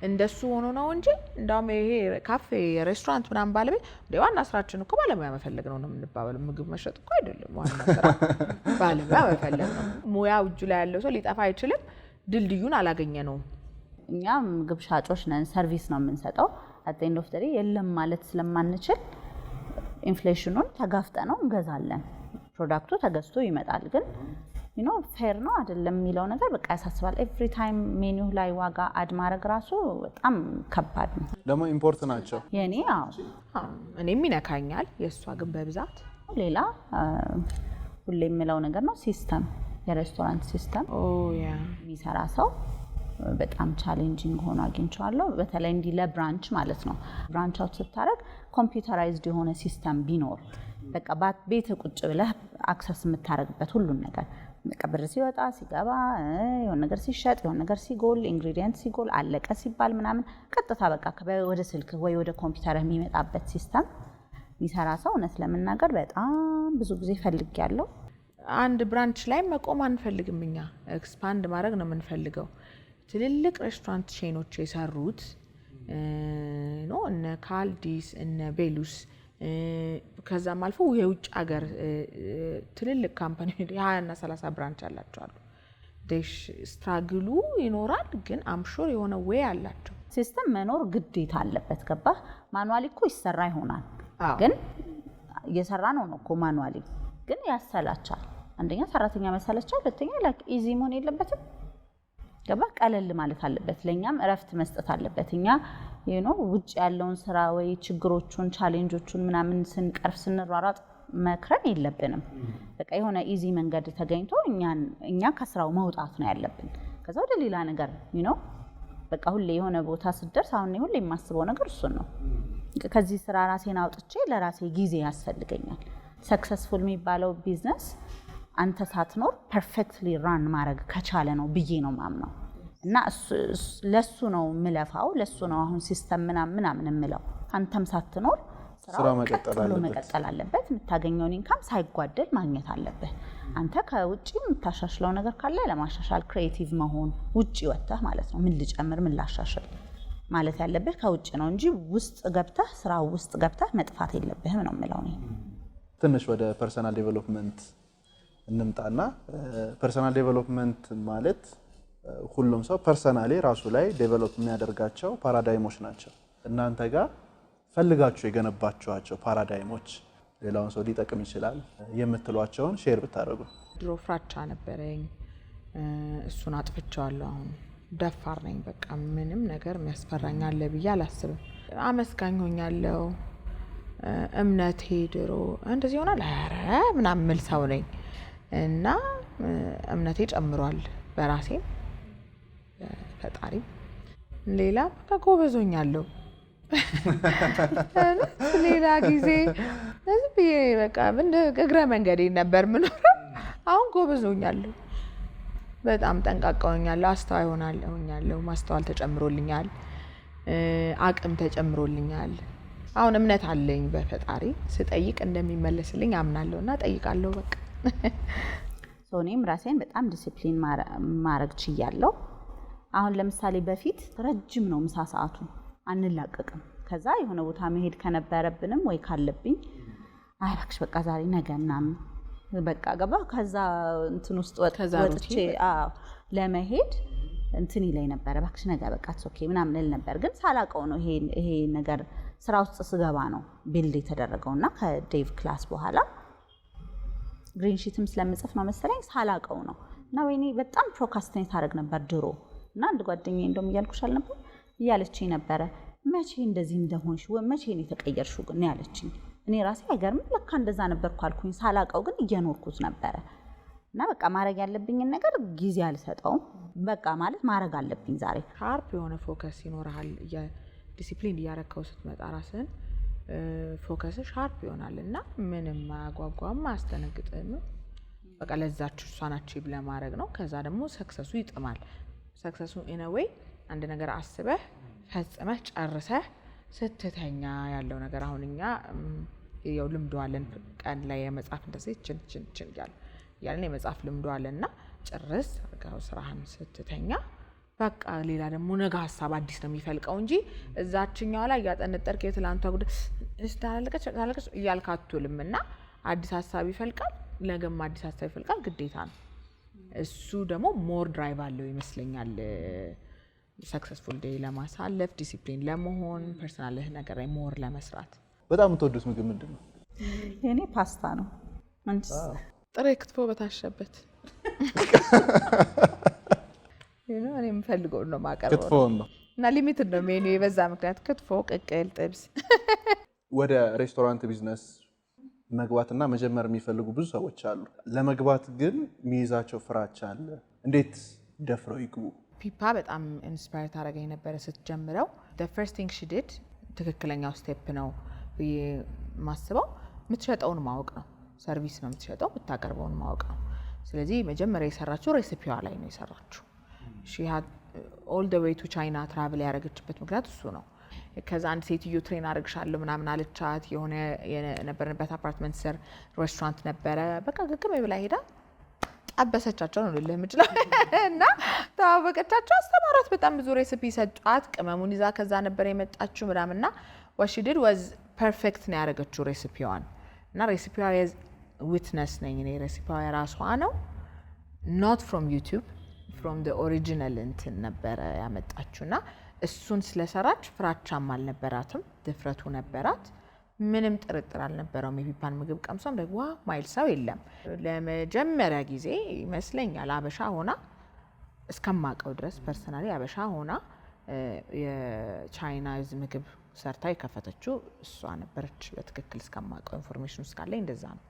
እንደሱ ሆኖ ነው እንጂ እንዳውም ይሄ ካፌ ሬስቶራንት ምናምን ባለቤት ዋና ስራችን እኮ ባለሙያ መፈለግ ነው የምንባባለው። ምግብ መሸጥ እኮ አይደለም ዋና ስራ፣ ባለሙያ መፈለግ ነው። ሙያው እጁ ላይ ያለው ሰው ሊጠፋ አይችልም። ድልድዩን አላገኘነውም። እኛ ምግብ ሻጮች ነን፣ ሰርቪስ ነው የምንሰጠው። አት ኤንድ ኦፍ ዘ ዴይ የለም ማለት ስለማንችል ኢንፍሌሽኑን ተጋፍጠ ነው እንገዛለን። ፕሮዳክቱ ተገዝቶ ይመጣል። ግን ፌር ነው አይደለም የሚለው ነገር በቃ ያሳስባል። ኤቭሪ ታይም ሜኒው ላይ ዋጋ አድ ማድረግ ራሱ በጣም ከባድ ነው። ደግሞ ኢምፖርት ናቸው የኔ እኔም ይነካኛል። የእሷ ግን በብዛት ሌላ ሁሌ የምለው ነገር ነው ሲስተም፣ የሬስቶራንት ሲስተም የሚሰራ ሰው በጣም ቻሌንጂንግ ሆኖ አግኝቼዋለሁ። በተለይ እንዲህ ለብራንች ማለት ነው። ብራንች አውት ስታደርግ ኮምፒውተራይዝድ የሆነ ሲስተም ቢኖር በቃ ቤት ቁጭ ብለህ አክሰስ የምታደርግበት ሁሉን ነገር በቃ ብር ሲወጣ ሲገባ የሆነ ነገር ሲሸጥ የሆነ ነገር ሲጎል ኢንግሪዲየንት ሲጎል አለቀ ሲባል ምናምን ቀጥታ በቃ ወደ ስልክ ወይ ወደ ኮምፒውተር የሚመጣበት ሲስተም የሚሰራ ሰው እውነት ለመናገር በጣም ብዙ ጊዜ ፈልጌያለሁ። አንድ ብራንች ላይ መቆም አንፈልግም እኛ ኤክስፓንድ ማድረግ ነው የምንፈልገው። ትልልቅ ሬስቶራንት ቼኖች የሰሩት እነ ካልዲስ እነ ቤሉስ ከዛም አልፎ የውጭ ሀገር ትልልቅ ካምፓኒ 20 እና 30 ብራንች አላቸው አሉ። ዴሽ ስትራግሉ ይኖራል ግን አምሹር የሆነ ዌይ አላቸው። ሲስተም መኖር ግዴታ አለበት። ገባህ? ማኑዋሊ እኮ ይሰራ ይሆናል ግን እየሰራ ነው እኮ ማኑዋሊ ግን ያሰላቻል። አንደኛ ሰራተኛ መሰለቻል፣ ሁለተኛ ላይክ ኢዚ መሆን የለበትም። ገባህ? ቀለል ማለት አለበት። ለኛም እረፍት መስጠት አለበት። እኛ ውጭ ያለውን ስራ ወይ ችግሮቹን ቻሌንጆቹን ምናምን ስንቀርፍ ስንሯሯጥ መክረን የለብንም። በቃ የሆነ ኢዚ መንገድ ተገኝቶ እኛ ከስራው መውጣት ነው ያለብን። ከዛ ወደ ሌላ ነገር በቃ ሁሌ የሆነ ቦታ ስደርስ አሁን ሁሌ የማስበው ነገር እሱን ነው። ከዚህ ስራ ራሴን አውጥቼ ለራሴ ጊዜ ያስፈልገኛል። ሰክሰስፉል የሚባለው ቢዝነስ አንተ ሳትኖር ፐርፌክትሊ ራን ማድረግ ከቻለ ነው ብዬ ነው ማምነው። እና ለሱ ነው ምለፋው፣ ለሱ ነው አሁን ሲስተም ምናምን የምለው። አንተም ሳትኖር ስራው መቀጠል አለበት። የምታገኘውን ኢንካም ሳይጓደል ማግኘት አለበት። አንተ ከውጪ የምታሻሽለው ነገር ካለ ለማሻሻል ክሬቲቭ መሆን፣ ውጪ ወጥተህ ማለት ነው ምን ልጨምር ምን ላሻሽል ማለት ያለብህ ከውጭ ነው እንጂ ውስጥ ገብተህ ስራው ውስጥ ገብተህ መጥፋት የለብህም ነው የምለው እኔ። ትንሽ ወደ ፐርሰናል ዴቨሎፕመንት እንምጣና ፐርሰናል ዴቨሎፕመንት ማለት ሁሉም ሰው ፐርሰናሊ ራሱ ላይ ዴቨሎፕ የሚያደርጋቸው ፓራዳይሞች ናቸው። እናንተ ጋር ፈልጋችሁ የገነባችኋቸው ፓራዳይሞች ሌላውን ሰው ሊጠቅም ይችላል የምትሏቸውን ሼር ብታደርጉ። ድሮ ፍራቻ ነበረኝ፣ እሱን አጥፍቻለሁ። አሁን ደፋር ነኝ። በቃ ምንም ነገር የሚያስፈራኝ አለ ብዬ አላስብም። አመስጋኝ ሆኛለሁ። እምነቴ ድሮ እንደዚህ ይሆናል ኧረ ምናምን ምል ሰው ነኝ እና እምነቴ ጨምሯል በራሴ ፈጣሪ። ሌላ በቃ ጎበዝ ሆኛለሁ። ሌላ ጊዜ ለዚህ ብዬ በቃ እግረ መንገዴ ነበር ምኖረው። አሁን ጎበዝ ሆኛለሁ። በጣም ጠንቃቃ ሆኛለሁ። አስተዋይ ሆኛለሁ። ማስተዋል ተጨምሮልኛል። አቅም ተጨምሮልኛል። አሁን እምነት አለኝ በፈጣሪ። ስጠይቅ እንደሚመለስልኝ አምናለሁ እና ጠይቃለሁ በቃ። እኔም ራሴን በጣም ዲሲፕሊን ማድረግ ችያለሁ። አሁን ለምሳሌ በፊት ረጅም ነው ምሳ ሰዓቱ፣ አንላቀቅም። ከዛ የሆነ ቦታ መሄድ ከነበረብንም ወይ ካለብኝ አይ እባክሽ በቃ ዛሬ ነገ ምናምን በቃ ገባ። ከዛ እንትን ውስጥ ወጥቼ ለመሄድ እንትን ይለኝ ነበር። እባክሽ ነገ በቃ ኦኬ ምናምን እል ነበር። ግን ሳላቀው ነው ይሄ ነገር ስራ ውስጥ ስገባ ነው ቢልድ የተደረገውና ከዴቭ ክላስ በኋላ ግሪን ሺትም ስለምጽፍ ነው መሰለኝ ሳላቀው ነው። እና ወይኔ በጣም ፕሮካስቲኔት አደረግ ነበር ድሮ። እና አንድ ጓደኛዬ እንደውም እያልኩሻል ነበር እያለችኝ ነበረ መቼ እንደዚህ እንደሆንሽ ወይ መቼ ነው የተቀየርሽው ግን ያለችኝ። እኔ ራሴ አይገርም ለካ እንደዛ ነበርኩ አልኩኝ። ሳላቀው ግን እየኖርኩት ነበረ። እና በቃ ማድረግ ያለብኝን ነገር ጊዜ አልሰጠውም። በቃ ማለት ማድረግ አለብኝ ዛሬ። ሻርፕ የሆነ ፎከስ ይኖርሃል። ዲሲፕሊን እያረከው ስትመጣ ራስን ፎከስ ሻርፕ ይሆናል እና ምንም አያጓጓም አያስደነግጥም። በቃ ለዛችሁ እሷን አቺቭ ለማድረግ ነው። ከዛ ደግሞ ሰክሰሱ ይጥማል። ሰክሰሱ ኢን አ ዌይ አንድ ነገር አስበህ ፈጽመህ ጨርሰህ ስትተኛ ያለው ነገር። አሁን እኛ ያው ልምዱ አለን ቀን ላይ የመጻፍ እንደዚህ ችን ያለን የመጻፍ ልምዱ አለና ጨርስ አርጋው ስራህን ስትተኛ በቃ ሌላ ደግሞ ነገ ሀሳብ አዲስ ነው የሚፈልቀው እንጂ እዛችኛው ላይ ያጠነጠርክ የትላንቷ ጉድ እስታላለቀች እያልክ አትውልም። እና አዲስ ሀሳብ ይፈልቃል፣ ነገም አዲስ ሀሳብ ይፈልቃል፣ ግዴታ ነው። እሱ ደግሞ ሞር ድራይቭ አለው ይመስለኛል ሰክሰስፉል ዴይ ለማሳለፍ፣ ዲሲፕሊን ለመሆን፣ ፐርሰናል ነገር ላይ ሞር ለመስራት። በጣም የምትወዱት ምግብ ምንድን ነው? የኔ ፓስታ ነው። አንቺስ? ጥሬ ክትፎ በታሸበት እኔ የምፈልገው ነው ማቀርበው። ክትፎ ነው እና ሊሚትድ ነው ሜኑ የበዛ ምክንያት ክትፎ፣ ቅቅል፣ ጥብስ። ወደ ሬስቶራንት ቢዝነስ መግባትና መጀመር የሚፈልጉ ብዙ ሰዎች አሉ። ለመግባት ግን የሚይዛቸው ፍራቻ አለ። እንዴት ደፍረው ይግቡ? ፒፓ በጣም ኢንስፓየር ታደርገኝ ነበረ ስትጀምረው። the first thing she did ትክክለኛው ስቴፕ ነው ብዬ ማስበው የምትሸጠውን ማወቅ ነው። ሰርቪስ ነው የምትሸጠው፣ የምታቀርበውን ማወቅ ነው። ስለዚህ መጀመሪያ የሰራችው ሬሲፒዋ ላይ ነው የሰራችው። she had all the way to China ትራቭል ያደረገችበት ምክንያት እሱ ነው። ከዛ አንድ ሴትዮ ትሬን አድርግሻለሁ ምናምን አለቻት። የሆነ የነበረንበት አፓርትመንት ስር ሬስቶራንት ነበረ። በቃ ግግም ብላ ሄዳ ጠበሰቻቸው ነው ልልህ የምችለው እና ተዋወቀቻቸው፣ አስተማራት። በጣም ብዙ ሬሲፒ ሰጧት። ቅመሙን ይዛ ከዛ ነበር የመጣችው ምናምንና what she did was perfect ነው ያደረገችው ሬሲፒዋን። እና ሬሲፒዋ ዊትነስ ነኝ እኔ። ሬሲፒዋ የራሷ ነው not from YouTube from the original እንትን ነበረ ያመጣችውና እሱን ስለሰራች ፍራቻም አልነበራትም፣ ድፍረቱ ነበራት። ምንም ጥርጥር አልነበረውም። የፒፓን ምግብ ቀምሶም ደግሞ ማይል ሰው የለም። ለመጀመሪያ ጊዜ ይመስለኛል አበሻ ሆና እስከማቀው ድረስ ፐርሰናሊ አበሻ ሆና የቻይናይዝ ምግብ ሰርታ የከፈተችው እሷ ነበረች። በትክክል እስከማቀው ኢንፎርሜሽን እስካለኝ እንደዛ ነው።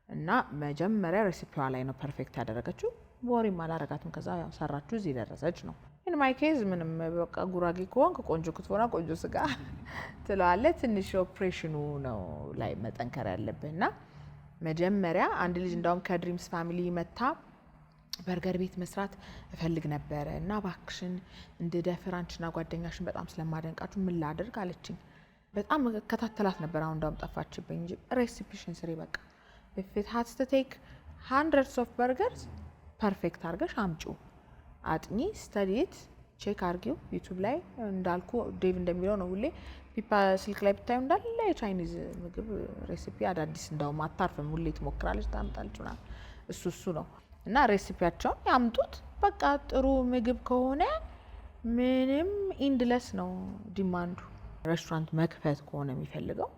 እና መጀመሪያ ሬሲፒዋ ላይ ነው ፐርፌክት ያደረገችው። ወሬም አላረጋትም። ከዛ ያው ሰራችሁ እዚህ ደረሰች ነው። ኢን ማይ ኬዝ ምንም በቃ ጉራጌ ከሆንክ ቆንጆ ክትፎና ቆንጆ ስጋ ትለዋለህ። ትንሽ ኦፕሬሽኑ ነው ላይ መጠንከር ያለብህና መጀመሪያ አንድ ልጅ እንዳውም ከድሪምስ ፋሚሊ መታ በርገር ቤት መስራት እፈልግ ነበረ እና እባክሽን እንድደፍር አንቺና ጓደኛሽን በጣም ስለማደንቃችሁ ምን ላድርግ አለችኝ። በጣም ከታተላት ነበር። አሁን እንዳውም ጠፋችብኝ እንጂ ሬሲፒሽን ስሪ በቃ if it has to take hundreds of burgers ፐርፌክት አድርገሽ አምጪው፣ አጥኚ፣ ስተዲት፣ ቼክ አርጊው። ዩቲዩብ ላይ እንዳልኩ ዴቭ እንደሚለው ነው ሁሌ ፒፓ ስልክ ላይ ብታዩ እንዳለ የቻይኒዝ ምግብ ሬሲፒ አዳዲስ እንዳውም አታርፍም። ሁሌ ትሞክራለች፣ ታምጣለች ምናምን። እሱ ነው እና ሬሲፒያቸውን ያምጡት። በቃ ጥሩ ምግብ ከሆነ ምንም ኢንድለስ ነው ዲማንዱ። ሬስቶራንት መክፈት ከሆነ የሚፈልገው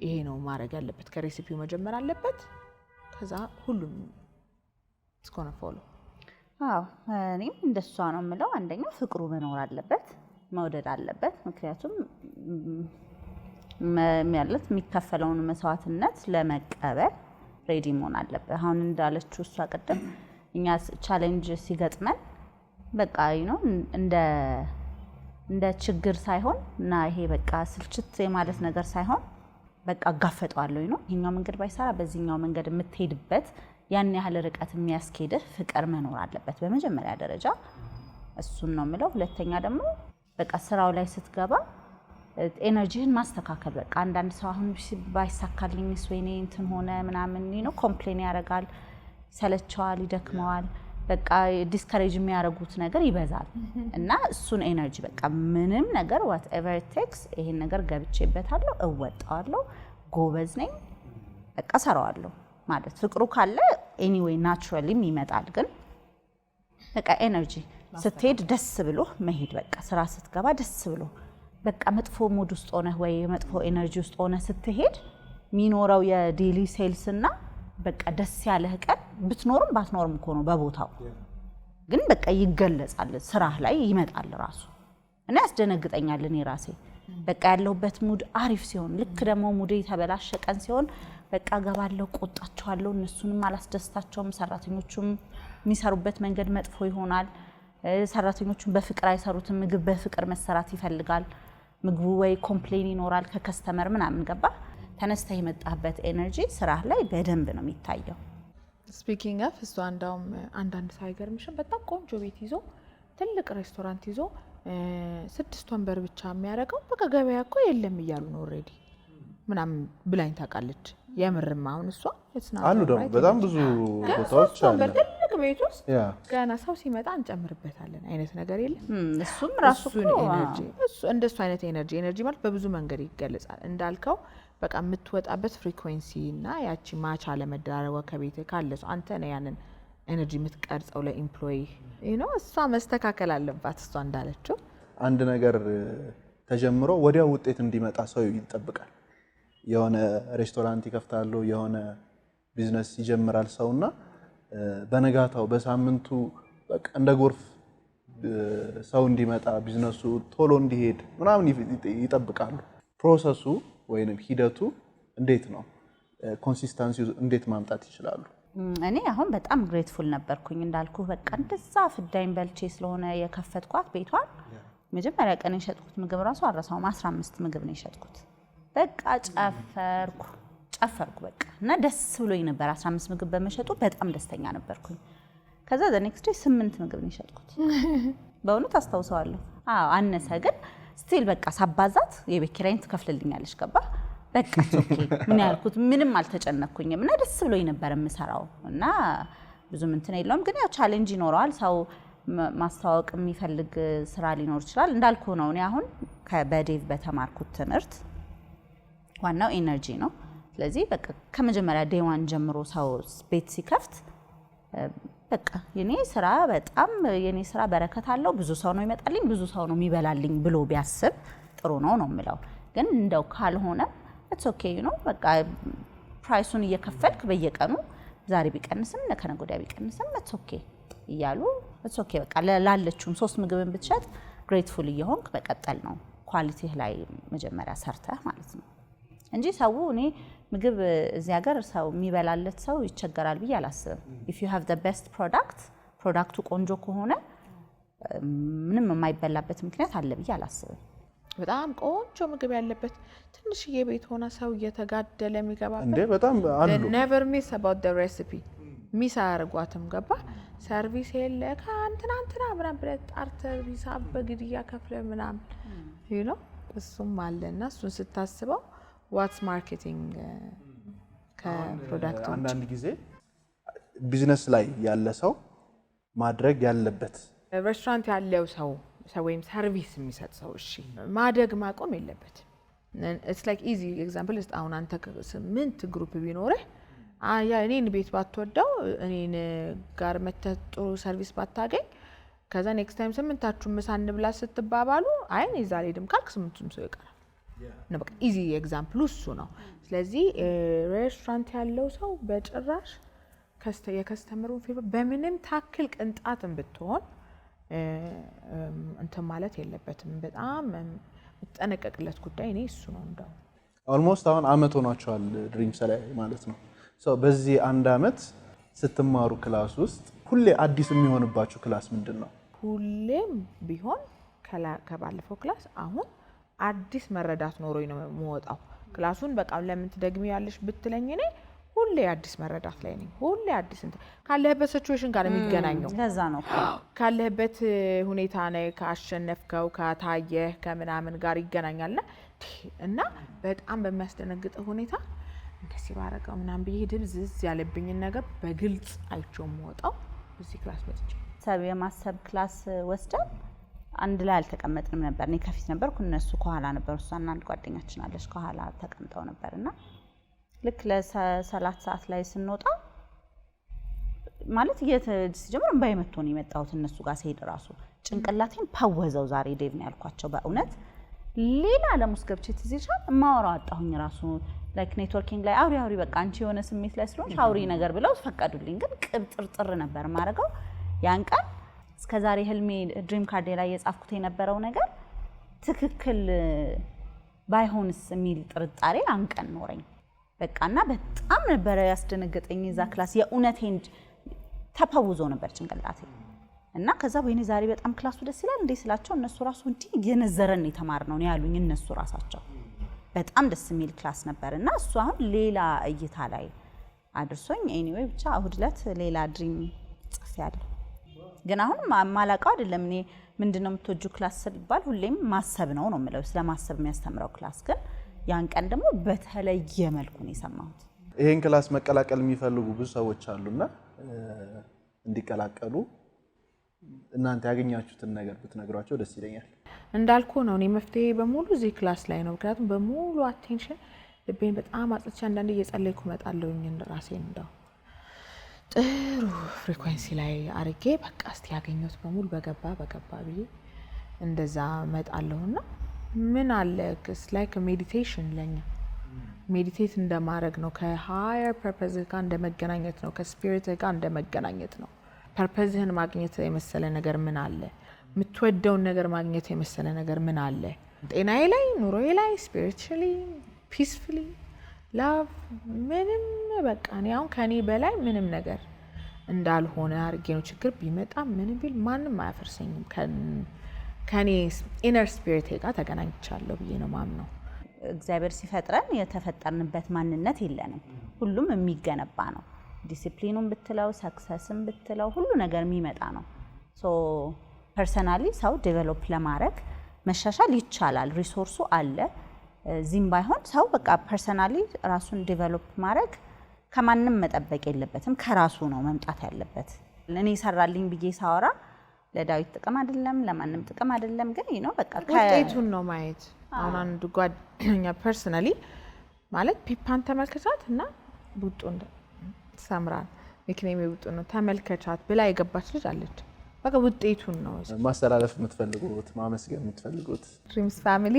ይሄ ነው ማድረግ ያለበት። ከሬሲፒው መጀመር አለበት። ከዛ ሁሉም እስኮነ ፎሎ። አዎ እኔም እንደሷ ነው የምለው። አንደኛ ፍቅሩ መኖር አለበት፣ መውደድ አለበት። ምክንያቱም ማለት የሚከፈለውን መስዋዕትነት ለመቀበል ሬዲ መሆን አለበት። አሁን እንዳለችው እሷ ቅድም እኛ ቻሌንጅ ሲገጥመን በቃ ነው እንደ ችግር ሳይሆን እና ይሄ በቃ ስልችት የማለት ነገር ሳይሆን በቃ አጋፈጠዋለሁ ነው። ይሄኛው መንገድ ባይሰራ በዚህኛው መንገድ የምትሄድበት ያን ያህል ርቀት የሚያስኬድህ ፍቅር መኖር አለበት በመጀመሪያ ደረጃ። እሱን ነው የምለው። ሁለተኛ ደግሞ በቃ ስራው ላይ ስትገባ ኤነርጂህን ማስተካከል። በቃ አንዳንድ ሰው አሁን ባይሳካልኝስ ወይኔ እንትን ሆነ ምናምን ነው ኮምፕሌን ያደርጋል፣ ይሰለቸዋል፣ ይደክመዋል። በቃ ዲስከሬጅ የሚያደርጉት ነገር ይበዛል እና እሱን ኤነርጂ በቃ ምንም ነገር whatever it takes ይሄን ነገር ገብቼበታለሁ፣ እወጣዋለሁ፣ ጎበዝ ነኝ፣ በቃ ሰራዋለሁ ማለት ፍቅሩ ካለ ኤኒዌይ ናቹራሊም ይመጣል። ግን በቃ ኤነርጂ ስትሄድ ደስ ብሎ መሄድ። በቃ ስራ ስትገባ ደስ ብሎ በቃ መጥፎ ሙድ ውስጥ ሆነ ወይ መጥፎ ኤነርጂ ውስጥ ሆነ ስትሄድ የሚኖረው የዴሊ ሴልስ እና በቃ ደስ ያለህ ቀን ብትኖርም ባትኖርም እኮ ነው በቦታው ግን በቃ ይገለጻል፣ ስራህ ላይ ይመጣል ራሱ። እና ያስደነግጠኛል እኔ ራሴ በቃ ያለሁበት ሙድ አሪፍ ሲሆን፣ ልክ ደግሞ ሙዴ የተበላሸ ቀን ሲሆን በቃ ገባለሁ፣ ቆጣቸዋለሁ፣ እነሱንም አላስደስታቸውም። ሰራተኞቹም የሚሰሩበት መንገድ መጥፎ ይሆናል። ሰራተኞቹም በፍቅር አይሰሩትም። ምግብ በፍቅር መሰራት ይፈልጋል። ምግቡ ወይ ኮምፕሌን ይኖራል ከከስተመር ምናምን ገባ። ተነስተ የመጣበት ኤነርጂ ስራህ ላይ በደንብ ነው የሚታየው። ስፒኪንግ ኦፍ እሱ አንዳውም አንዳንድ ሳይገርምሽ በጣም ቆንጆ ቤት ይዞ ትልቅ ሬስቶራንት ይዞ 6 ወንበር ብቻ የሚያደርገው በቃ ገበያ እኮ የለም እያሉ ነው ኦልሬዲ ምናምን ብላኝ ታውቃለች። የምርም አሁን እሷ አሉ ደግሞ በጣም ብዙ ቦታዎች አሉ ትልቅ ቤት ውስጥ ገና ሰው ሲመጣ እንጨምርበታለን አይነት ነገር የለም። እሱም ራሱ ኤነርጂ እሱ እንደሱ አይነት ኤነርጂ ማለት በብዙ መንገድ ይገለጻል። እንዳልከው በቃ የምትወጣበት ፍሪኩዌንሲ እና ያቺ ማች አለመደራረቧ ከቤት ካለ ሰው አንተ ነህ ያንን ኤነርጂ የምትቀርጸው ለኢምፕሎይ ነው። እሷ መስተካከል አለባት። እሷ እንዳለችው አንድ ነገር ተጀምሮ ወዲያው ውጤት እንዲመጣ ሰው ይጠብቃል። የሆነ ሬስቶራንት ይከፍታሉ፣ የሆነ ቢዝነስ ይጀምራል ሰውና በነጋታው በሳምንቱ በቃ እንደ ጎርፍ ሰው እንዲመጣ ቢዝነሱ ቶሎ እንዲሄድ ምናምን ይጠብቃሉ። ፕሮሰሱ ወይንም ሂደቱ እንዴት ነው? ኮንሲስተንሲ እንዴት ማምጣት ይችላሉ? እኔ አሁን በጣም ግሬትፉል ነበርኩኝ እንዳልኩ በቃ እንደዛ ፍዳይን በልቼ ስለሆነ የከፈትኳት ቤቷን መጀመሪያ ቀን የሸጥኩት ምግብ ራሱ አረሳውም 15 ምግብ ነው የሸጥኩት በቃ ጨፈርኩ በቃ እና ደስ ብሎኝ ነበር 15 ምግብ በመሸጡ በጣም ደስተኛ ነበርኩኝ ከዛ the next day 8 ምግብ ነው የሸጥኩት በእውነት አስታውሰዋለሁ አነሰ ግን ስቲል በቃ ሳባዛት የቤት ኪራይን ትከፍልልኛለሽ ገባ በቃ ኦኬ ምን ያልኩት ምንም አልተጨነኩኝም እና ደስ ብሎኝ ነበር የምሰራው እና ብዙም እንትን የለውም ግን ያው ቻሌንጅ ይኖረዋል ሰው ማስተዋወቅ የሚፈልግ ስራ ሊኖር ይችላል እንዳልኩ ነው እኔ አሁን በዴቭ በተማርኩት ትምህርት ዋናው ኤነርጂ ነው ስለዚህ በቃ ከመጀመሪያ ዴዋን ጀምሮ ሰው ቤት ሲከፍት በቃ የኔ ስራ በረከት አለው ብዙ ሰው ነው ይመጣልኝ ብዙ ሰው ነው የሚበላልኝ ብሎ ቢያስብ ጥሩ ነው የምለው ግን እንደው ካልሆነ it's okay በቃ ፕራይሱን እየከፈልክ በየቀኑ ዛሬ ቢቀንስም ከነገ ወዲያ ቢቀንስም it's okay እያሉ it's okay በቃ ላለችውም 3 ምግብን ብትሸጥ ግሬትፉል እየሆንክ መቀጠል ነው ኳሊቲ ላይ መጀመሪያ ሰርተህ ማለት ነው እንጂ ሰው እኔ ምግብ እዚህ ሀገር ሰው የሚበላለት ሰው ይቸገራል ብዬ አላስብም if you have the best ፕሮዳክቱ ቆንጆ ከሆነ ምንም የማይበላበት ምክንያት አለ ብዬ አላስብም በጣም ቆንጆ ምግብ ያለበት ትንሽዬ ቤት ሆነ ሰው እየተጋደለ የሚገባበት እንዴ በጣም አሉ never miss about the recipe ሚስ አያርጓትም ገባ ሰርቪስ የለ ከአንተና ምናምን ብለህ ጣርተህ ሂሳብ በግድያ ከፍለህ ምናምን እሱም አለና እሱን ስታስበው ዋትስ ማርኬቲንግ ከፕሮዳክት አንዳንድ ጊዜ ቢዝነስ ላይ ያለ ሰው ማድረግ ያለበት ሬስቶራንት ያለው ሰው ወይም ሰርቪስ የሚሰጥ ሰው እሺ ማደግ ማቆም የለበትም it's like easy example is አሁን አንተ 8 ግሩፕ ቢኖርህ ያ እኔን ቤት ባትወደው እኔን ጋር መተጥሩ ሰርቪስ ባታገኝ ከዛ ኔክስት ታይም 8ታችሁ ምሳ እንብላ ስትባባሉ አይ እኔ ዛሬ ደም ካልክ 8ቱም ሰው ይቀራል ነው በቃ ኢዚ ኤግዛምፕል እሱ ነው ስለዚህ ሬስቶራንት ያለው ሰው በጭራሽ የከስተመሩን ፌቨር በምንም ታክል ቅንጣትም ብትሆን እንትን ማለት የለበትም በጣም መጠነቀቅለት ጉዳይ እኔ እሱ ነው እንደው ኦልሞስት አሁን አመት ሆኗቸዋል ድሪምስ ላይ ማለት ነው በዚህ አንድ አመት ስትማሩ ክላስ ውስጥ ሁሌ አዲስ የሚሆንባችሁ ክላስ ምንድነው ሁሌም ቢሆን ከባለፈው ክላስ አሁን አዲስ መረዳት ኖሮኝ ነው የምወጣው ክላሱን በቃ ለምን ትደግሚ ያለሽ ብትለኝ እኔ ሁሌ አዲስ መረዳት ላይ ነኝ ሁሌ አዲስ ካለህበት ሲቹዌሽን ጋር የሚገናኘው ለዛ ነው ካለህበት ሁኔታ ነው ካሸነፍከው ካታየህ ከምናምን ጋር ይገናኛልና እና በጣም በሚያስደነግጥ ሁኔታ እንደዚህ ባረጋው ምናምን ድብዝዝ ያለብኝን ነገር በግልጽ አይቼው የምወጣው እዚህ ክላስ መጥቼ የማሰብ ክላስ ወስደን አንድ ላይ አልተቀመጥንም ነበር እኔ ከፊት ነበርኩ እነሱ ከኋላ ነበሩ እሷና አንድ ጓደኛችን አለች ከኋላ ተቀምጠው ነበርና ልክ ለ3 ሰዓት ላይ ስንወጣ ማለት ሲጀምር ባይመቶን የመጣሁት እነሱ ጋር ሲሄድ ራሱ ጭንቅላቴን ፓወዘው ዛሬ ዴቭ ነው ያልኳቸው በእውነት ሌላ ዓለም ውስጥ ገብቼ ትዝይሻል ማወራው አጣሁኝ ራሱ ላይክ ኔትወርኪንግ ላይ አውሪ በቃ አንቺ የሆነ ስሜት ላይ ስለሆንሽ አውሪ ነገር ብለው ፈቀዱልኝ ግን ቅብጥርጥር ነበር ማረጋው ያን ቀን እስከዛሬ ህልሜ ድሪም ካርድ ላይ የጻፍኩት የነበረው ነገር ትክክል ባይሆንስ የሚል ጥርጣሬ አንቀን ኖረኝ በቃና በጣም ነበር ያስደነገጠኝ እዛ ክላስ የኡነቴን ተፓውዞ ነበር ጭንቅላቴ እና ከዛ ወይኔ ዛሬ በጣም ክላሱ ደስ ይላል እንዴ ስላቸው እነሱ ራሱ እንዴ የነዘረን የተማርነው ነው ያሉኝ እነሱ ራሳቸው በጣም ደስ የሚል ክላስ ነበርና እሱ አሁን ሌላ እይታ ላይ አድርሶኝ ኤኒዌይ ብቻ እሁድለት ሌላ ድሪም ጽፌያለሁ ግን አሁን ማላቀው አይደለም እኔ ምንድነው የምትወጁ ክላስ ሲባል ሁሌም ማሰብ ነው የምለው ስለማሰብ የሚያስተምረው ክላስ ግን ያን ቀን ደግሞ በተለየ መልኩ ነው የሰማሁት ይሄን ክላስ መቀላቀል የሚፈልጉ ብዙ ሰዎች አሉና እንዲቀላቀሉ እናንተ ያገኛችሁትን ነገር ብትነግሯቸው ደስ ይለኛል እንዳልኩ ነው እኔ መፍትሄ በሙሉ እዚህ ክላስ ላይ ነው ምክንያቱም በሙሉ አቴንሽን ልቤን በጣም አጥቼ አንዳንዴ እየጸለይኩ መጣለሁኝ ራሴን እንደው ጥሩ ፍሪኩዌንሲ ላይ አርጌ በቃ እስቲ ያገኘሁት በሙሉ በገባ ብዬ እንደዛ መጣለሁና ምን አለ ላይክ ሜዲቴሽን ለኛ ሜዲቴት እንደማድረግ ነው ከሃየር ፐርፐዝ ጋር እንደመገናኘት ነው ከስፒሪት ጋር እንደመገናኘት ነው ፐርፐዝህን ማግኘት የመሰለ ነገር ምን አለ የምትወደውን ነገር ማግኘት የመሰለ ነገር ምን አለ ጤናዬ ላይ ኑሮዬ ላይ ስፒሪቹዋሊ ፒስፉሊ ላቭ ምንም በቃ እኔ አሁን ከኔ በላይ ምንም ነገር እንዳልሆነ አድርጌ ነው። ችግር ቢመጣ ምንም ቢል ማንም አያፈርሰኝም። ከኔ ኢነር ስፒሪት ጋር ተገናኝቻለሁ ብዬ ነው ማምነው። እግዚአብሔር ሲፈጥረን የተፈጠርንበት ማንነት የለንም። ሁሉም የሚገነባ ነው። ዲሲፕሊኑን ብትለው ሰክሰስን ብትለው ሁሉ ነገር የሚመጣ ነው። ሶ ፐርሰናሊ ሰው ዴቨሎፕ ለማድረግ መሻሻል ይቻላል። ሪሶርሱ አለ። እዚህም ባይሆን ሰው በቃ ፐርሰናሊ ራሱን ዴቨሎፕ ማድረግ ከማንም መጠበቅ የለበትም። ከራሱ ነው መምጣት ያለበት። እኔ ሰራልኝ ብዬ ሳወራ ለዳዊት ጥቅም አይደለም፣ ለማንም ጥቅም አይደለም። ግን ነው በቃ ውጤቱን ነው ማየት። አሁን አንድ ጓደኛ ፐርሰናሊ ማለት ፒፓን ተመልከቻት እና ቡጡን ሰምራን ምክንያቱም ቡጡ ነው ተመልከቻት ብላ የገባች ልጅ አለች። በቃ ውጤቱን ነው ማስተላለፍ የምትፈልጉት ማመስገን የምትፈልጉት። ድሪምስ ፋሚሊ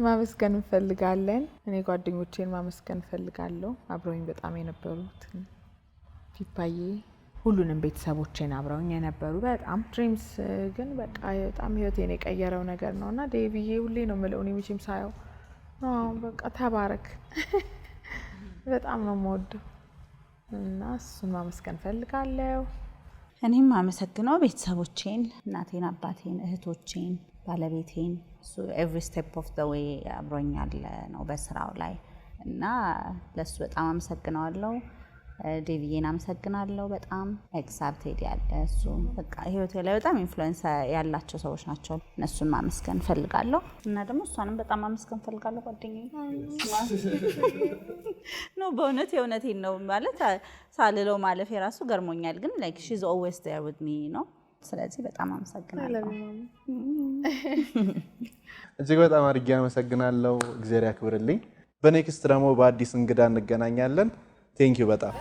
ማመስገን እንፈልጋለን። እኔ ጓደኞቼን ማመስገን እንፈልጋለሁ። አብረውኝ በጣም የነበሩት ፒፓዬ፣ ሁሉንም ቤተሰቦቼን አብረውኝ የነበሩ በጣም ድሪምስ ግን በቃ በጣም ህይወቴን የቀየረው ነገር ነውና ዴቪዬ ሁሌ ነው የምለው። እኔ መቼም ሳየው በቃ ተባረክ በጣም ነው የምወደው እና እሱን ማመስገን እንፈልጋለሁ። እኔም አመሰግነው ቤተሰቦቼን፣ እናቴን፣ አባቴን፣ እህቶቼን፣ ባለቤቴን። እሱ ኤቭሪ ስቴፕ ኦፍ ዘ ዌይ አብሮኛል ነው በስራው ላይ እና ለሱ በጣም አመሰግነዋለሁ። ዴቪዬን አመሰግናለሁ በጣም ኤክሳፕቴድ ያለ እሱ በቃ ህይወቴ ላይ በጣም ኢንፍሉዌንስ ያላቸው ሰዎች ናቸው። እነሱን ማመስገን ፈልጋለሁ እና ደግሞ እሷንም በጣም ማመስገን ፈልጋለሁ ጓደኛዬ ነው። በእውነት የእውነቴን ነው ማለት ሳልለው ማለፍ የራሱ ገርሞኛል። ግን ላይክ ሺ ኢዝ ኦልዌይስ ዜር ዊዝ ሚ ነው። ስለዚህ በጣም አመሰግናለሁ። እጅግ በጣም አድርጌ አመሰግናለሁ። እግዚአብሔር ያክብርልኝ። በኔክስት ደግሞ በአዲስ እንግዳ እንገናኛለን። ቴንክ ዩ በጣም